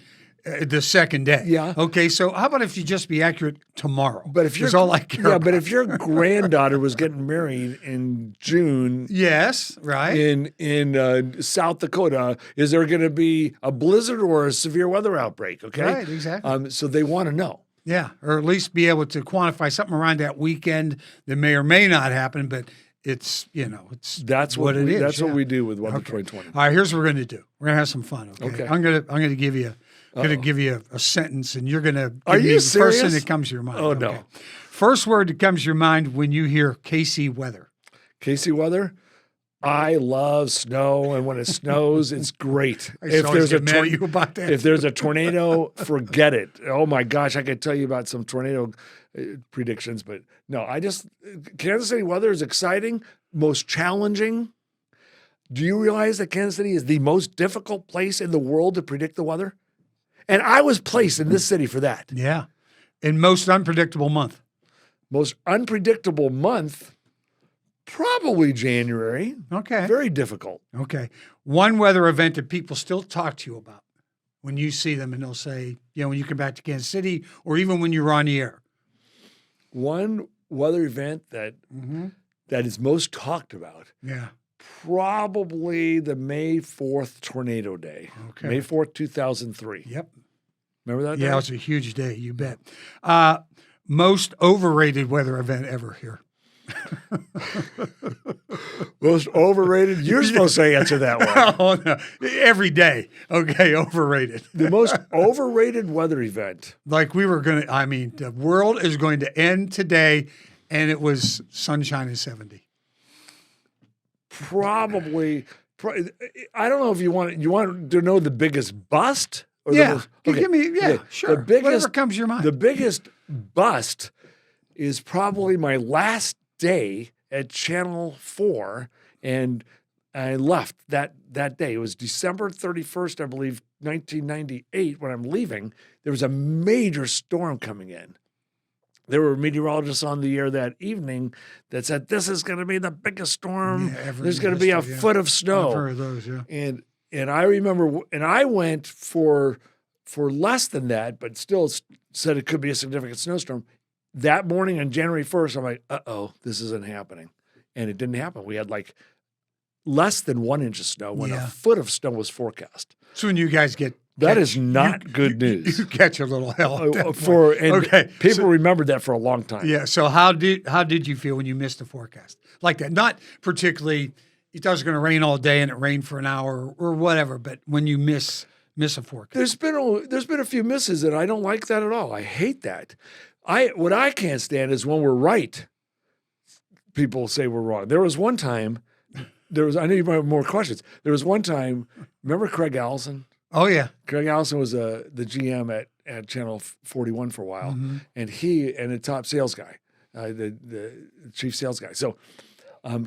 the second day. Yeah. Okay, so how about if you just be accurate tomorrow? But if That's all I care about. but if your granddaughter was getting married in June, Yes, right. in South Dakota, is there going to be a blizzard or a severe weather outbreak? Okay, Right, exactly. So they want to know. Yeah, or at least be able to quantify something around that weekend that may or may not happen, but it's That's what it is. That's what yeah. we do with Weather Okay. 2020. All right, here's what we're going to do. We're going to have some fun. Okay. Okay. I'm going to give you a sentence, and you're going to give Are me you the first thing serious? that comes to your mind. Oh, no. First word that comes to your mind when you hear KC weather. Casey weather. I love snow, and when it snows, it's great. I used to always get mad at you about that. If there's a tornado, forget it. Oh my gosh, I could tell you about some tornado predictions, but no, Kansas City weather is exciting, most challenging. Do you realize that Kansas City is the most difficult place in the world to predict the weather? And I was placed in this city for that. Yeah. In most unpredictable month. Most unpredictable month, probably January. Okay. Very difficult. Okay. One weather event that people still talk to you about when you see them, and they'll say, when you come back to Kansas City, or even when you're on the air. One weather event that is most talked about, Yeah. probably the May 4th tornado day. Okay. May 4th, 2003. Yep. Remember that Yeah, day? it was a huge day. You bet. Most overrated weather event ever here. Most overrated? You're supposed to answer that one. Oh, no. Every day. Okay, overrated. The most overrated weather event. Like the world is going to end today, and it was sunshine and 70. Probably, I don't know if you want to know the biggest bust? Or Yeah. okay. Sure. The biggest, Whatever comes to your mind. The biggest bust is probably my last day at Channel 4, and I left that day. It was December 31st, I believe, 1998, when I'm leaving. There was a major storm coming in. There were meteorologists on the air that evening that said, this is going to be the biggest storm. ever There's in going to be a history, yeah. foot of snow. I've heard of those, yeah. And I remember, and I went for less than that, but still said it could be a significant snowstorm. That morning on January 1st, I'm like, this isn't happening. And it didn't happen. We had like less than 1 inch of snow when a foot of snow was forecast. So when you guys That is not good news. You catch a little hell. At that point. People remembered that for a long time. Yeah. So how did you feel when you missed the forecast like that? Not particularly. You thought it was going to rain all day and it rained for an hour or whatever, but when you miss a forecast, there's been a few misses, and I don't like that at all. I hate that. What I can't stand is when we're right. People say we're wrong. There was one time. I know you might have more questions. There was one time. Remember Craig Allison? Oh yeah, Craig Allison was the GM at Channel 41 for a while, and he and the top sales guy, the chief sales guy. So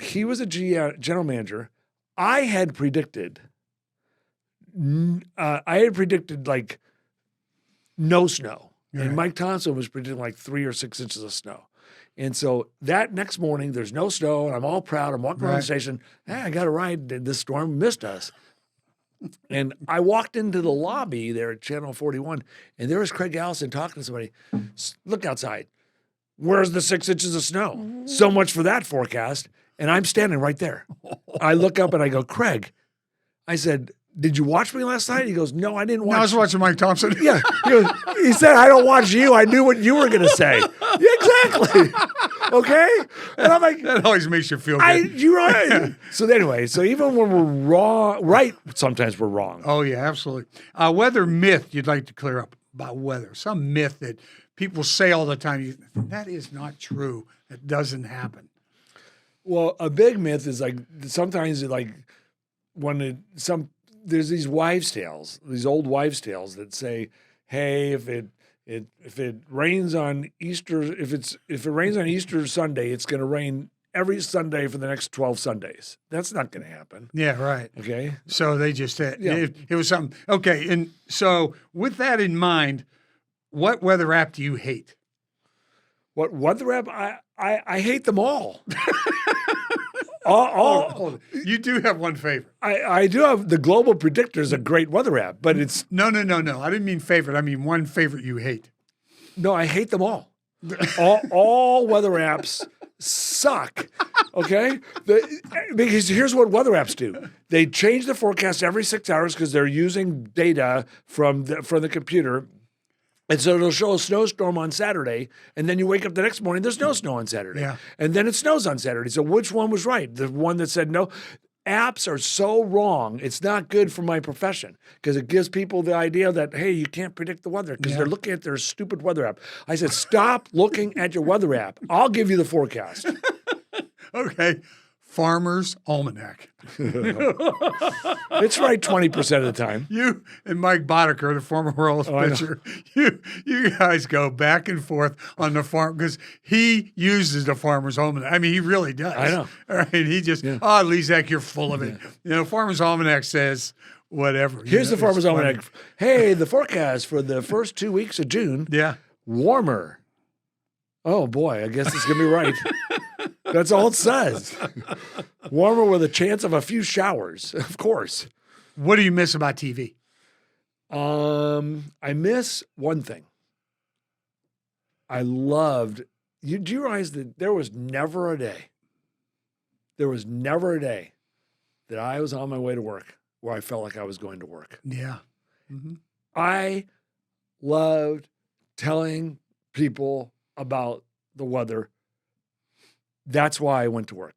he was a general manager. I had predicted like no snow, and Mike Thompson was predicting like 3 or 6 inches of snow. And so that next morning, there's no snow, and I'm all proud. I'm walking around the station. Hey, I got a ride. This storm missed us. And I walked into the lobby there at Channel 41, and there was Craig Allison talking to somebody. Look outside. Where's the 6 inches of snow? So much for that forecast. And I'm standing right there. I look up and I go, Craig, I said, did you watch me last night? He goes, no, I didn't watch. I was watching Mike Thompson. Yeah. He said, I don't watch you. I knew what you were going to say. Yeah, exactly. Okay. And I'm like, That always makes you feel good. you're right. So anyway, even when we're right, sometimes we're wrong. Oh yeah, absolutely. Weather myth you'd like to clear up. about weather, some myth that people say all the time. That is not true. It doesn't happen. Well, a big myth is like sometimes there's these wives' tales, these old wives' tales that say, hey, if it rains on Easter, if it rains on Easter Sunday, it's going to rain every Sunday for the next 12 Sundays. That's not going to happen. Yeah, right. Okay. So they just said it was something. Okay, and so with that in mind, what weather app do you hate? What weather app? I hate them all. Hold it. You do have one favorite. I do have the Global Predictor is a great weather app, but it's No. I didn't mean favorite. I mean one favorite you hate. no, I hate them all. All weather apps suck. Okay, because here's what weather apps do: they change the forecast every 6 hours because they're using data from the computer. And so it'll show a snowstorm on Saturday, and then you wake up the next morning, there's no snow on Saturday. Yeah. And then it snows on Saturday. So which one was right? The one that said no. Apps are so wrong. It's not good for my profession because it gives people the idea that, hey, you can't predict the weather because they're looking at their stupid weather app. I said, stop looking at your weather app. I'll give you the forecast. Okay. Farmer's Almanac. It's right 20% of the time. You and Mike Boddicker, the former Royals pitcher, you guys go back and forth on the farm because he uses the Farmer's Almanac. I mean, he really does. I know. All right, he just, Lezak, you're full of it. You know, Farmer's Almanac says whatever. Here's the Farmer's funny. Almanac. Hey, the forecast for the first 2 weeks of June. Yeah. Warmer. Oh, boy, I guess it's going to be right. That's all it says. Warmer with a chance of a few showers, of course. What do you miss about TV? I miss one thing. I loved, do you realize that there was never a day that I was on my way to work where I felt like I was going to work. Yeah. Mm-hmm. I loved telling people about the weather. That's why I went to work.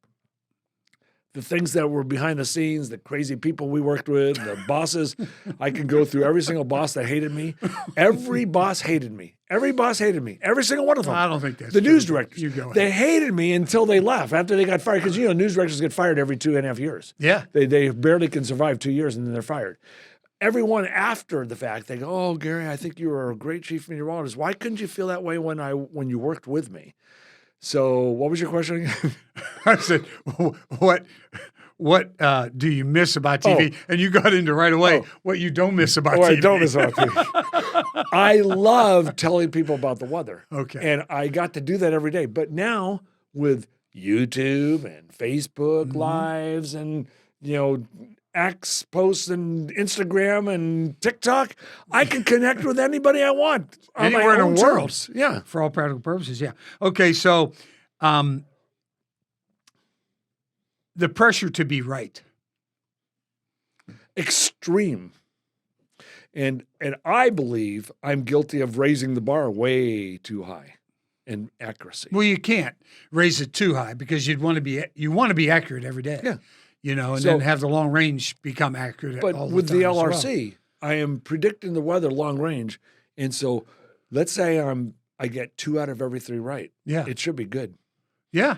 The things that were behind the scenes, the crazy people we worked with, the bosses, I can go through every single boss that hated me. Every boss hated me. Every boss hated me. Every single one of them. I don't think that's the true. news directors. You go ahead. They hated me until they left, after they got fired. Because, news directors get fired every 2.5 years. Yeah. They barely can survive 2 years and then they're fired. Everyone after the fact, they go, oh, Gary, I think you were a great chief meteorologist. Why couldn't you feel that way when you worked with me? So what was your question again? I said, what do you miss about TV? And you got into right away what you don't miss about TV. I don't miss about TV. I love telling people about the weather. Okay. And I got to do that every day. But now with YouTube and Facebook Lives and, X posts and Instagram and TikTok, I can connect with anybody I want on Anywhere my in own the world. terms. Yeah. For all practical purposes, yeah. Okay, so the pressure to be right. Extreme. And I believe I'm guilty of raising the bar way too high in accuracy. Well, you can't raise it too high because you want to be accurate every day. Yeah. And then have the long range become accurate. But all with the the time LRC, I am predicting the weather long range. And so let's say I get 2 out of every 3 right. Yeah. It should be good. Yeah.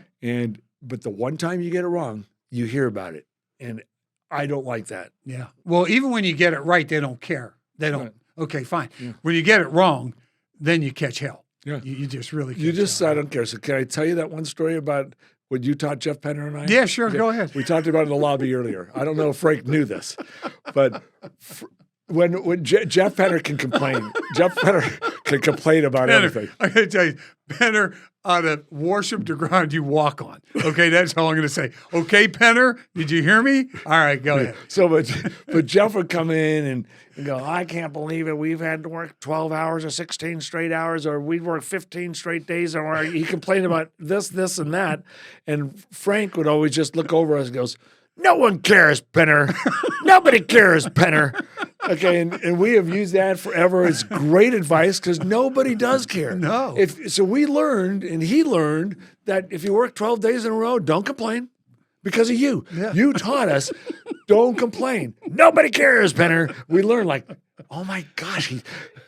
But the one time you get it wrong, you hear about it. And I don't like that. Yeah. Well, even when you get it right, they don't care. They don't. Right. Okay, fine. Yeah. When you get it wrong, then you catch hell. Yeah. You just really catch You just, hell. I don't care. So can I tell you that one story about what you taught Jeff Penner and I? Yeah, sure. Okay. Go ahead. We talked about it in the lobby earlier. I don't know if Frank knew this, but when Jeff Penner can complain, Jeff Penner can complain about everything. I got to tell you, Penner ought to worship the ground you walk on. Okay, that's all I'm going to say. Okay, Penner, did you hear me? All right, go ahead. So, but Jeff would come in and go, I can't believe it. We've had to work 12 hours or 16 straight hours, or we'd work 15 straight days. Or he complained about this, and that. And Frank would always just look over us and goes, no one cares, Penner. Nobody cares, Penner. Okay, and we have used that forever. It's great advice because nobody does care. No. So we learned, and he learned, that if you work 12 days in a row, don't complain because of you. Yeah. You taught us, don't complain. Nobody cares, Penner. We learned oh my gosh,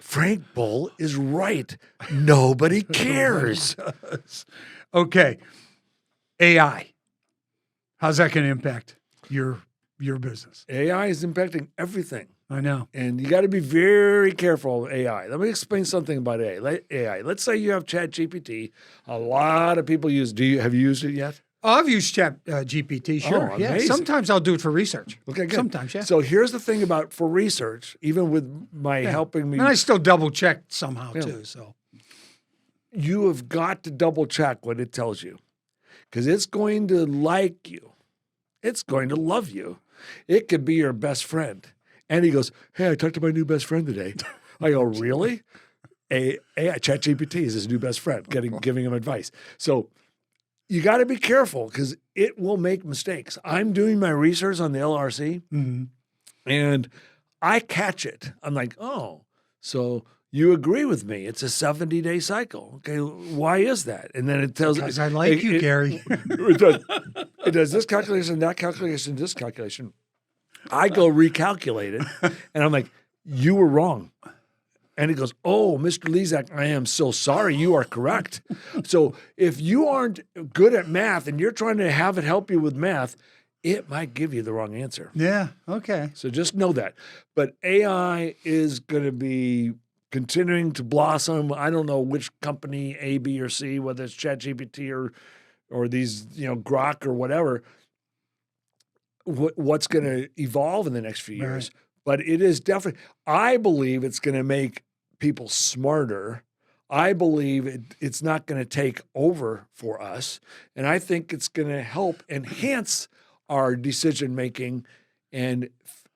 Frank Bull is right. Nobody cares. Okay. AI. How's that going to impact your business? AI is impacting everything. I know. And you got to be very careful with AI. Let me explain something about AI. Let's say you have ChatGPT. A lot of people use. Have you used it yet? I've used Chat GPT, sure. Yeah. Amazing. Sometimes I'll do it for research. Okay, good. Sometimes, yeah. So here's the thing about for research, even with my helping me, And I still double check somehow too. So you have got to double check what it tells you because it's going to like you. It's going to love you. It could be your best friend. And he goes, hey, I talked to my new best friend today. I go, really? ChatGPT is his new best friend, giving him advice. So you got to be careful because it will make mistakes. I'm doing my research on the LRC, and I catch it. I'm like, oh, so you agree with me. It's a 70-day cycle. Okay, why is that? And then it tells me. because I like you, Gary. It does this calculation, that calculation, this calculation. I go recalculate it, and I'm like, you were wrong. And he goes, oh, Mr. Lezak, I am so sorry. You are correct. So if you aren't good at math and you're trying to have it help you with math, it might give you the wrong answer. Yeah. Okay. So just know that. But AI is going to be continuing to blossom. I don't know which company, A, B, or C, whether it's ChatGPT or these, Grok or whatever, what's going to evolve in the next few years. Right. But it is definitely, I believe it's going to make people smarter. I believe it's not going to take over for us. And I think it's going to help enhance our decision making and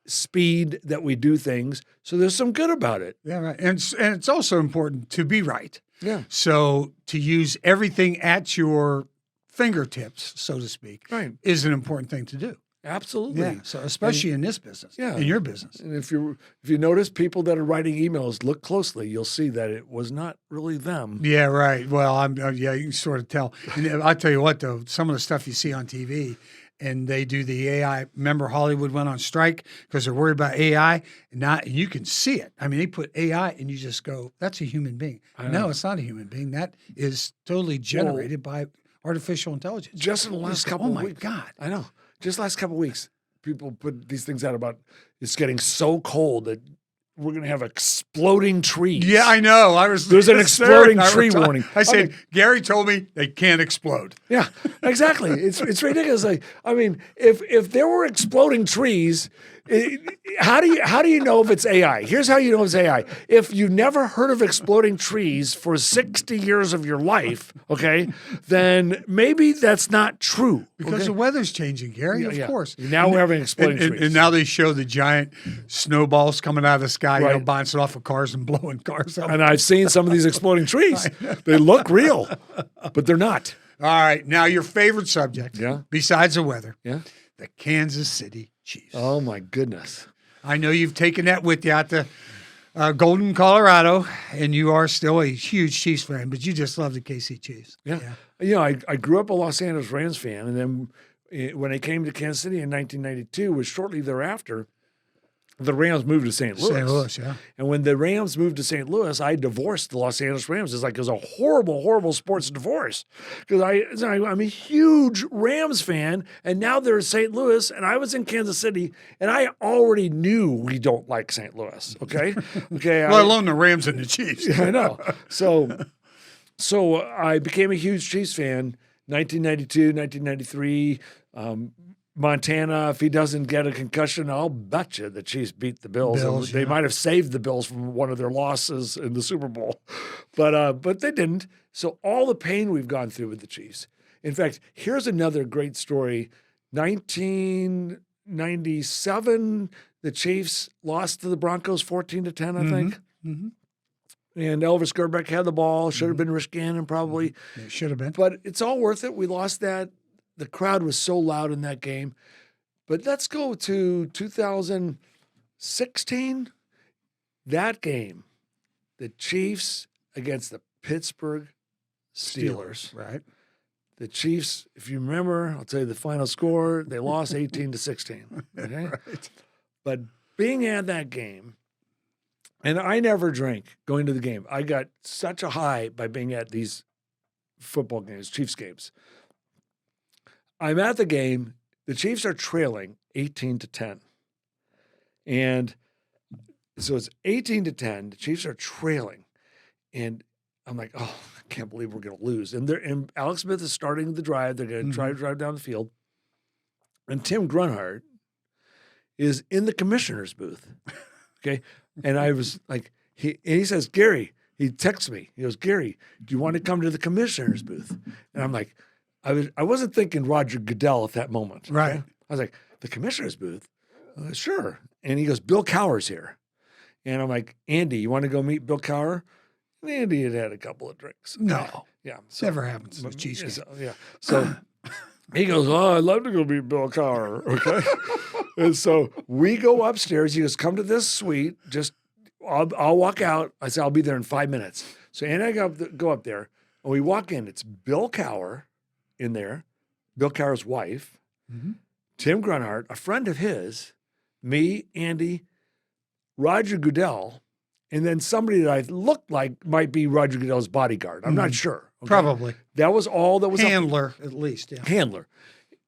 speed that we do things. So there's some good about it. Yeah, right. And it's also important to be right. Yeah. So to use everything at your fingertips, so to speak, Right. is an important thing to do. Absolutely. Yeah. So especially in this business, in your business. And if you notice people that are writing emails, look closely, you'll see that it was not really them. Yeah, right. Well, you can sort of tell. And I'll tell you what, though, some of the stuff you see on TV, and they do the AI. Remember, Hollywood went on strike because they're worried about AI, and you can see it. I mean, they put AI, and you just go, "That's a human being." No, it's not a human being. That is totally generated by artificial intelligence. Just in the last couple of weeks. Oh my God! I know. Just last couple of weeks, people put these things out about it's getting so cold that we're going to have exploding trees. Yeah, I know. There's an exploding tree warning. I said, Gary told me they can't explode. Yeah, exactly. It's ridiculous. Like, I mean, if there were exploding trees, how do you know if it's AI? Here's how you know it's AI. If you never heard of exploding trees for 60 years of your life, okay, then maybe that's not true. Because the weather's changing, Gary, of course. Now we're having exploding trees. And now they show the giant snowballs coming out of the sky, bouncing off of cars and blowing cars up. And I've seen some of these exploding trees. They look real, but they're not. All right. Now, your favorite subject, besides the weather, the Kansas City Chiefs. Oh, my goodness. I know you've taken that with you out to Golden, Colorado, and you are still a huge Chiefs fan, but you just love the KC Chiefs. Yeah. I grew up a Los Angeles Rams fan, and then when I came to Kansas City in 1992, was shortly thereafter, the Rams moved to St. Louis. St. Louis, yeah. And when the Rams moved to St. Louis, I divorced the Los Angeles Rams. It was a horrible, horrible sports divorce because I'm a huge Rams fan, and now they're in St. Louis, and I was in Kansas City, and I already knew we don't like St. Louis. Okay, let alone the Rams and the Chiefs. I know. So I became a huge Chiefs fan. 1992, 1993. Montana, if he doesn't get a concussion, I'll bet you the Chiefs beat the Bills. They might have saved the Bills from one of their losses in the Super Bowl, but they didn't. So all the pain we've gone through with the Chiefs. In fact, here's another great story. 1997, the Chiefs lost to the Broncos 14-10, I think. Mm-hmm. And Elvis Gerbeck had the ball. Should have been Rich Gannon probably. It should have been. But it's all worth it. We lost that. The crowd was so loud in that game. But let's go to 2016. That game, the Chiefs against the Pittsburgh Steelers. Right. The Chiefs, if you remember, I'll tell you the final score. They lost 18-16. Okay? Right. But being at that game, And I never drank going to the game. I got such a high by being at these football games, Chiefs games. I'm at the game. The Chiefs are trailing 18-10. And so it's 18-10. The Chiefs are trailing. And I'm like, oh, I can't believe we're going to lose. And Alex Smith is starting the drive. They're going to try to drive down the field. And Tim Grunhard is in the commissioner's booth. Okay. And I was like, he says, Gary, he texts me. He goes, Gary, do you want to come to the commissioner's booth? And I'm like, I wasn't thinking Roger Goodell at that moment. Okay? Right. I was like, the commissioner's booth? Sure. And he goes, Bill Cower's here. And I'm like, Andy, you want to go meet Bill Cower? And Andy had a couple of drinks. No. Yeah. Never happens with Cheesecake. Yeah. So he goes, oh, I'd love to go meet Bill Cower. Okay. And so we go upstairs. He goes, come to this suite. Just, I'll walk out. I said, I'll be there in 5 minutes. So Andy and I go up there, and we walk in. It's Bill Cower in there, Bill Cower's wife, Tim Grunhard, a friend of his, me, Andy, Roger Goodell, and then somebody that I looked like might be Roger Goodell's bodyguard. I'm not sure. Okay? Probably. That was all that was Handler, at least. Yeah. handler.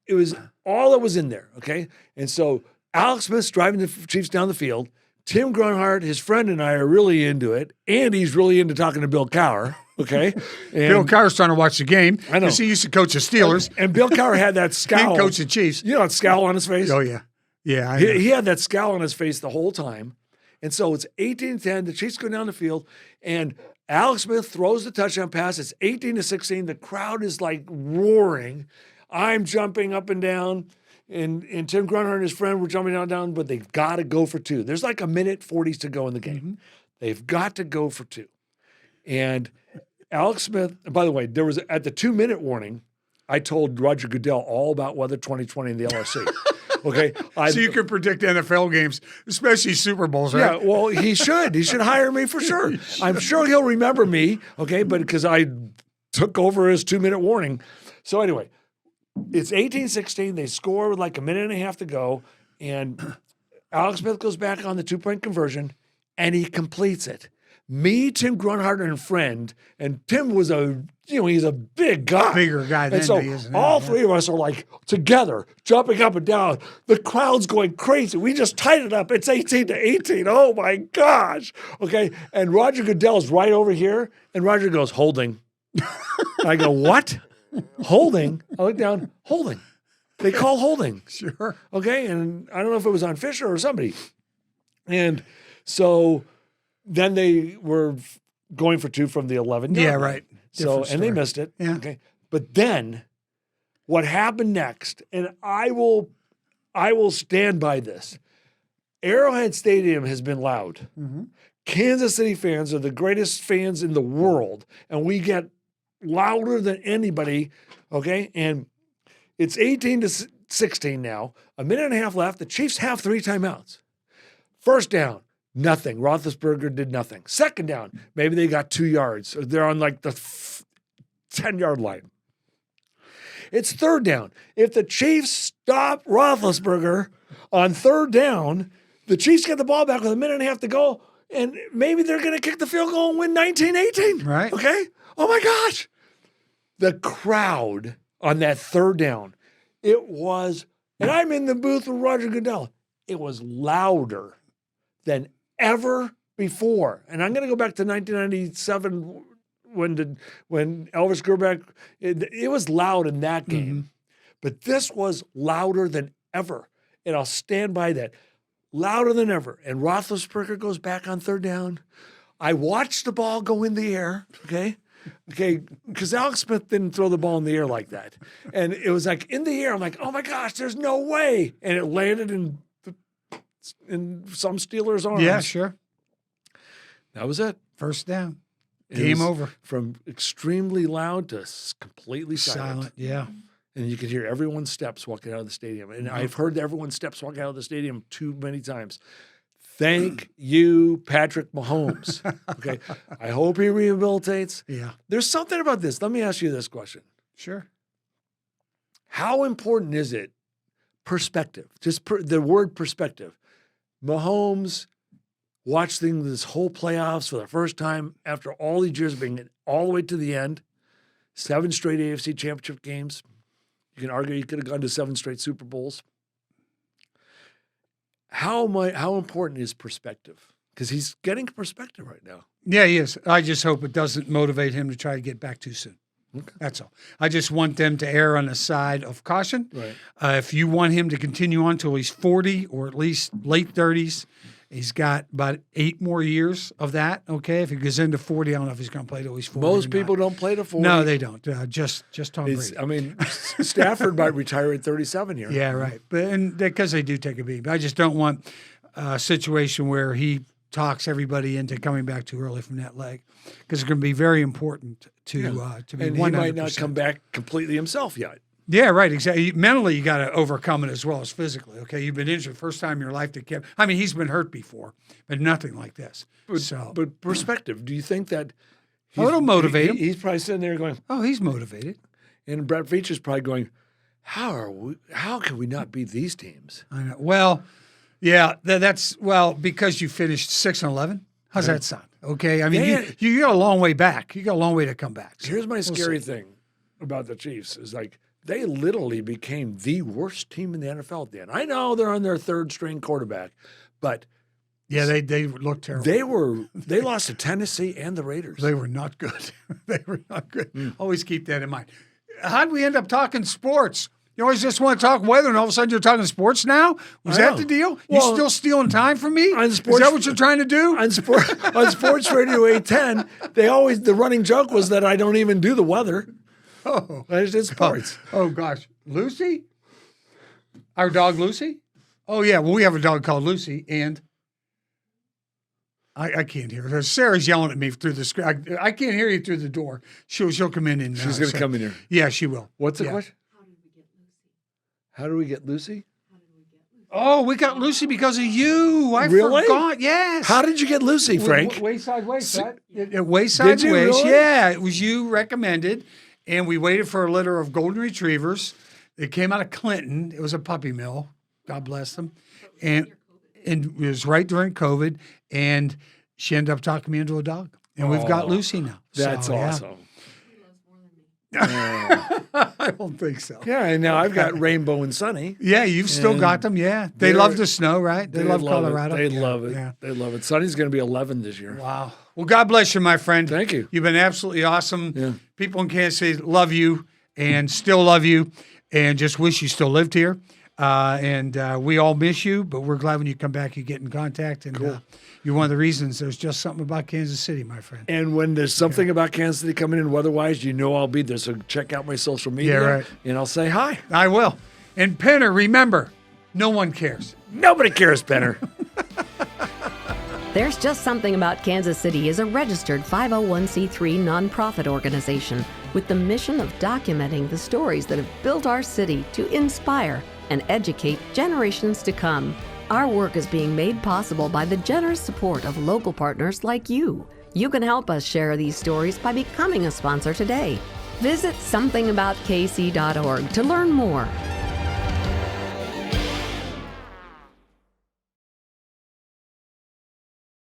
It was all that was in there, okay? And so Alex Smith's driving the Chiefs down the field. Tim Grunhard, his friend, and I are really into it. Andy's really into talking to Bill Cower, okay? And Bill Cower's trying to watch the game. I know. Because he used to coach the Steelers. And Bill Cower had that scowl. And coach the Chiefs. You know that scowl on his face? Oh, yeah. Yeah. I know. He had that scowl on his face the whole time. And so it's 18-10. The Chiefs go down the field, and Alex Smith throws the touchdown pass. It's 18-16. The crowd is like roaring. I'm jumping up and down, and Tim Grunhard and his friend were jumping down, but they've got to go for two. There's like a minute 40 to go in the game. They've got to go for two. And Alex Smith, by the way, there was at the 2-minute warning, I told Roger Goodell all about weather 2020 in the LRC. Okay. So you can predict NFL games, especially Super Bowls, right? Yeah, well, he should. He should hire me for sure. I'm sure he'll remember me, okay, but because I took over his 2-minute warning. So anyway, it's 18-16. They score with like a minute and a half to go, and Alex Smith goes back on the 2-point conversion, and he completes it. Me, Tim Grunhard, and a friend, and Tim was he's a big guy. Bigger guy than and so he is now, all yeah. three of us are like together, jumping up and down. The crowd's going crazy. We just tied it up. It's 18-18. Oh my gosh. Okay. And Roger Goodell's right over here, and Roger goes, holding. I go, what? Holding? I look down, holding. They call holding. Sure. Okay. And I don't know if it was on Fisher or somebody. And so then they were going for two from the 11. Yeah, right. So, Different and they story. missed it. Yeah. Okay. But then what happened next, and I will stand by this. Arrowhead Stadium has been loud. Kansas City fans are the greatest fans in the world, and we get louder than anybody. Okay. And it's 18-16 now, a minute and a half left. The Chiefs have 3 timeouts. First down. Nothing. Roethlisberger did nothing. Second down, maybe they got 2 yards. They're on like the 10-yard line. It's third down. If the Chiefs stop Roethlisberger on third down, the Chiefs get the ball back with a minute and a half to go, and maybe they're going to kick the field goal and win 19-18. Right. Okay? Oh, my gosh. The crowd on that third down, it was, and I'm in the booth with Roger Goodell, it was louder than ever before. And I'm going to go back to 1997 when Elvis Grbac, it was loud in that game. But this was louder than ever. And I'll stand by that. Louder than ever. And Roethlisberger goes back on third down. I watched the ball go in the air, okay? Okay, because Alex Smith didn't throw the ball in the air like that. And it was like in the air. I'm like, oh my gosh, there's no way. And it landed in some Steelers' arms. Yeah, sure. That was it. First down. It Game was over. From extremely loud to completely silent. Yeah. And you could hear everyone's steps walking out of the stadium. And I've heard everyone's steps walking out of the stadium too many times. Thank you, Patrick Mahomes. Okay. I hope he rehabilitates. Yeah. There's something about this. Let me ask you this question. Sure. How important is it? Perspective. Just the word perspective. Mahomes watching this whole playoffs for the first time after all these years being all the way to the end, 7 straight AFC championship games. You can argue he could have gone to 7 straight Super Bowls. How important is perspective? Because he's getting perspective right now. Yeah, he is. I just hope it doesn't motivate him to try to get back too soon. Okay. That's all. I just want them to err on the side of caution. Right. If you want him to continue on till he's 40 or at least late 30s, he's got about 8 more years of that. Okay, if he goes into 40, I don't know if he's going to play till he's 40. Most people don't play to 40. No, they don't. Just Tom Brady. I mean, Stafford might retire at 37 here. Yeah, right. But and because they do take a beat. But I just don't want a situation where he talks everybody into coming back too early from that leg, because it's going to be very important to be 100%. And he might not come back completely himself yet. Yeah, right. Exactly. Mentally, you got to overcome it as well as physically. Okay, you've been injured first time in your life that kept. I mean, he's been hurt before, but nothing like this. But perspective. Do you think that it'll motivate him? He's probably sitting there going, "Oh, he's motivated." And Brett Veach's probably going, How can we not beat these teams? I know. Well, yeah, that's because you finished 6-11. How's that sound? Okay, I mean, you got a long way back. You got a long way to come back. So here's my scary thing about the Chiefs is like they literally became the worst team in the NFL at the end. I know they're on their 3rd string quarterback, but yeah, they looked terrible. They lost to Tennessee and the Raiders. They were not good. They were not good. Always keep that in mind. How'd we end up talking sports? You always just want to talk weather, and all of a sudden you're talking sports now? Was that the deal? Well, you still stealing time from me? On Is that what you're trying to do? On Sports Radio 810, the running joke was that I don't even do the weather. Oh. I just did sports. Oh, gosh. Lucy? Our dog Lucy? Oh, yeah. Well, we have a dog called Lucy, and I can't hear her. Sarah's yelling at me through the screen. I can't hear you through the door. She'll come in and she's going to come in here. Yeah, she will. What's the question? How do we get Lucy? Oh, we got Lucy because of you. I forgot. Yes. How did you get Lucy, Frank? Wayside Ways. Wayside Ways. Really? Yeah, it was you recommended, and we waited for a litter of golden retrievers. They came out of Clinton. It was a puppy mill. God bless them. And it was right during COVID, and she ended up talking me into a dog. And we've got Lucy now. That's awesome. Yeah. I don't think so. Yeah, and now I've got Rainbow and Sunny. Yeah, you've still got them. Yeah, they love the snow, right? They love Colorado. They love it. Yeah. They love it. Sunny's going to be 11 this year. Wow. Well, God bless you, my friend. Thank you. You've been absolutely awesome. Yeah. People in Kansas City love you and still love you, and just wish you still lived here. And we all miss you, but we're glad when you come back, you get in contact. And you're one of the reasons there's just something about Kansas City, my friend. And when there's something about Kansas City coming in weather-wise, you know I'll be there. So check out my social media, right. And I'll say hi. I will. And Penner, remember, no one cares. Nobody cares, Penner. There's Just Something About Kansas City is a registered 501c3 nonprofit organization with the mission of documenting the stories that have built our city to inspire and educate generations to come. Our work is being made possible by the generous support of local partners like you. You can help us share these stories by becoming a sponsor today. Visit somethingaboutKC.org to learn more.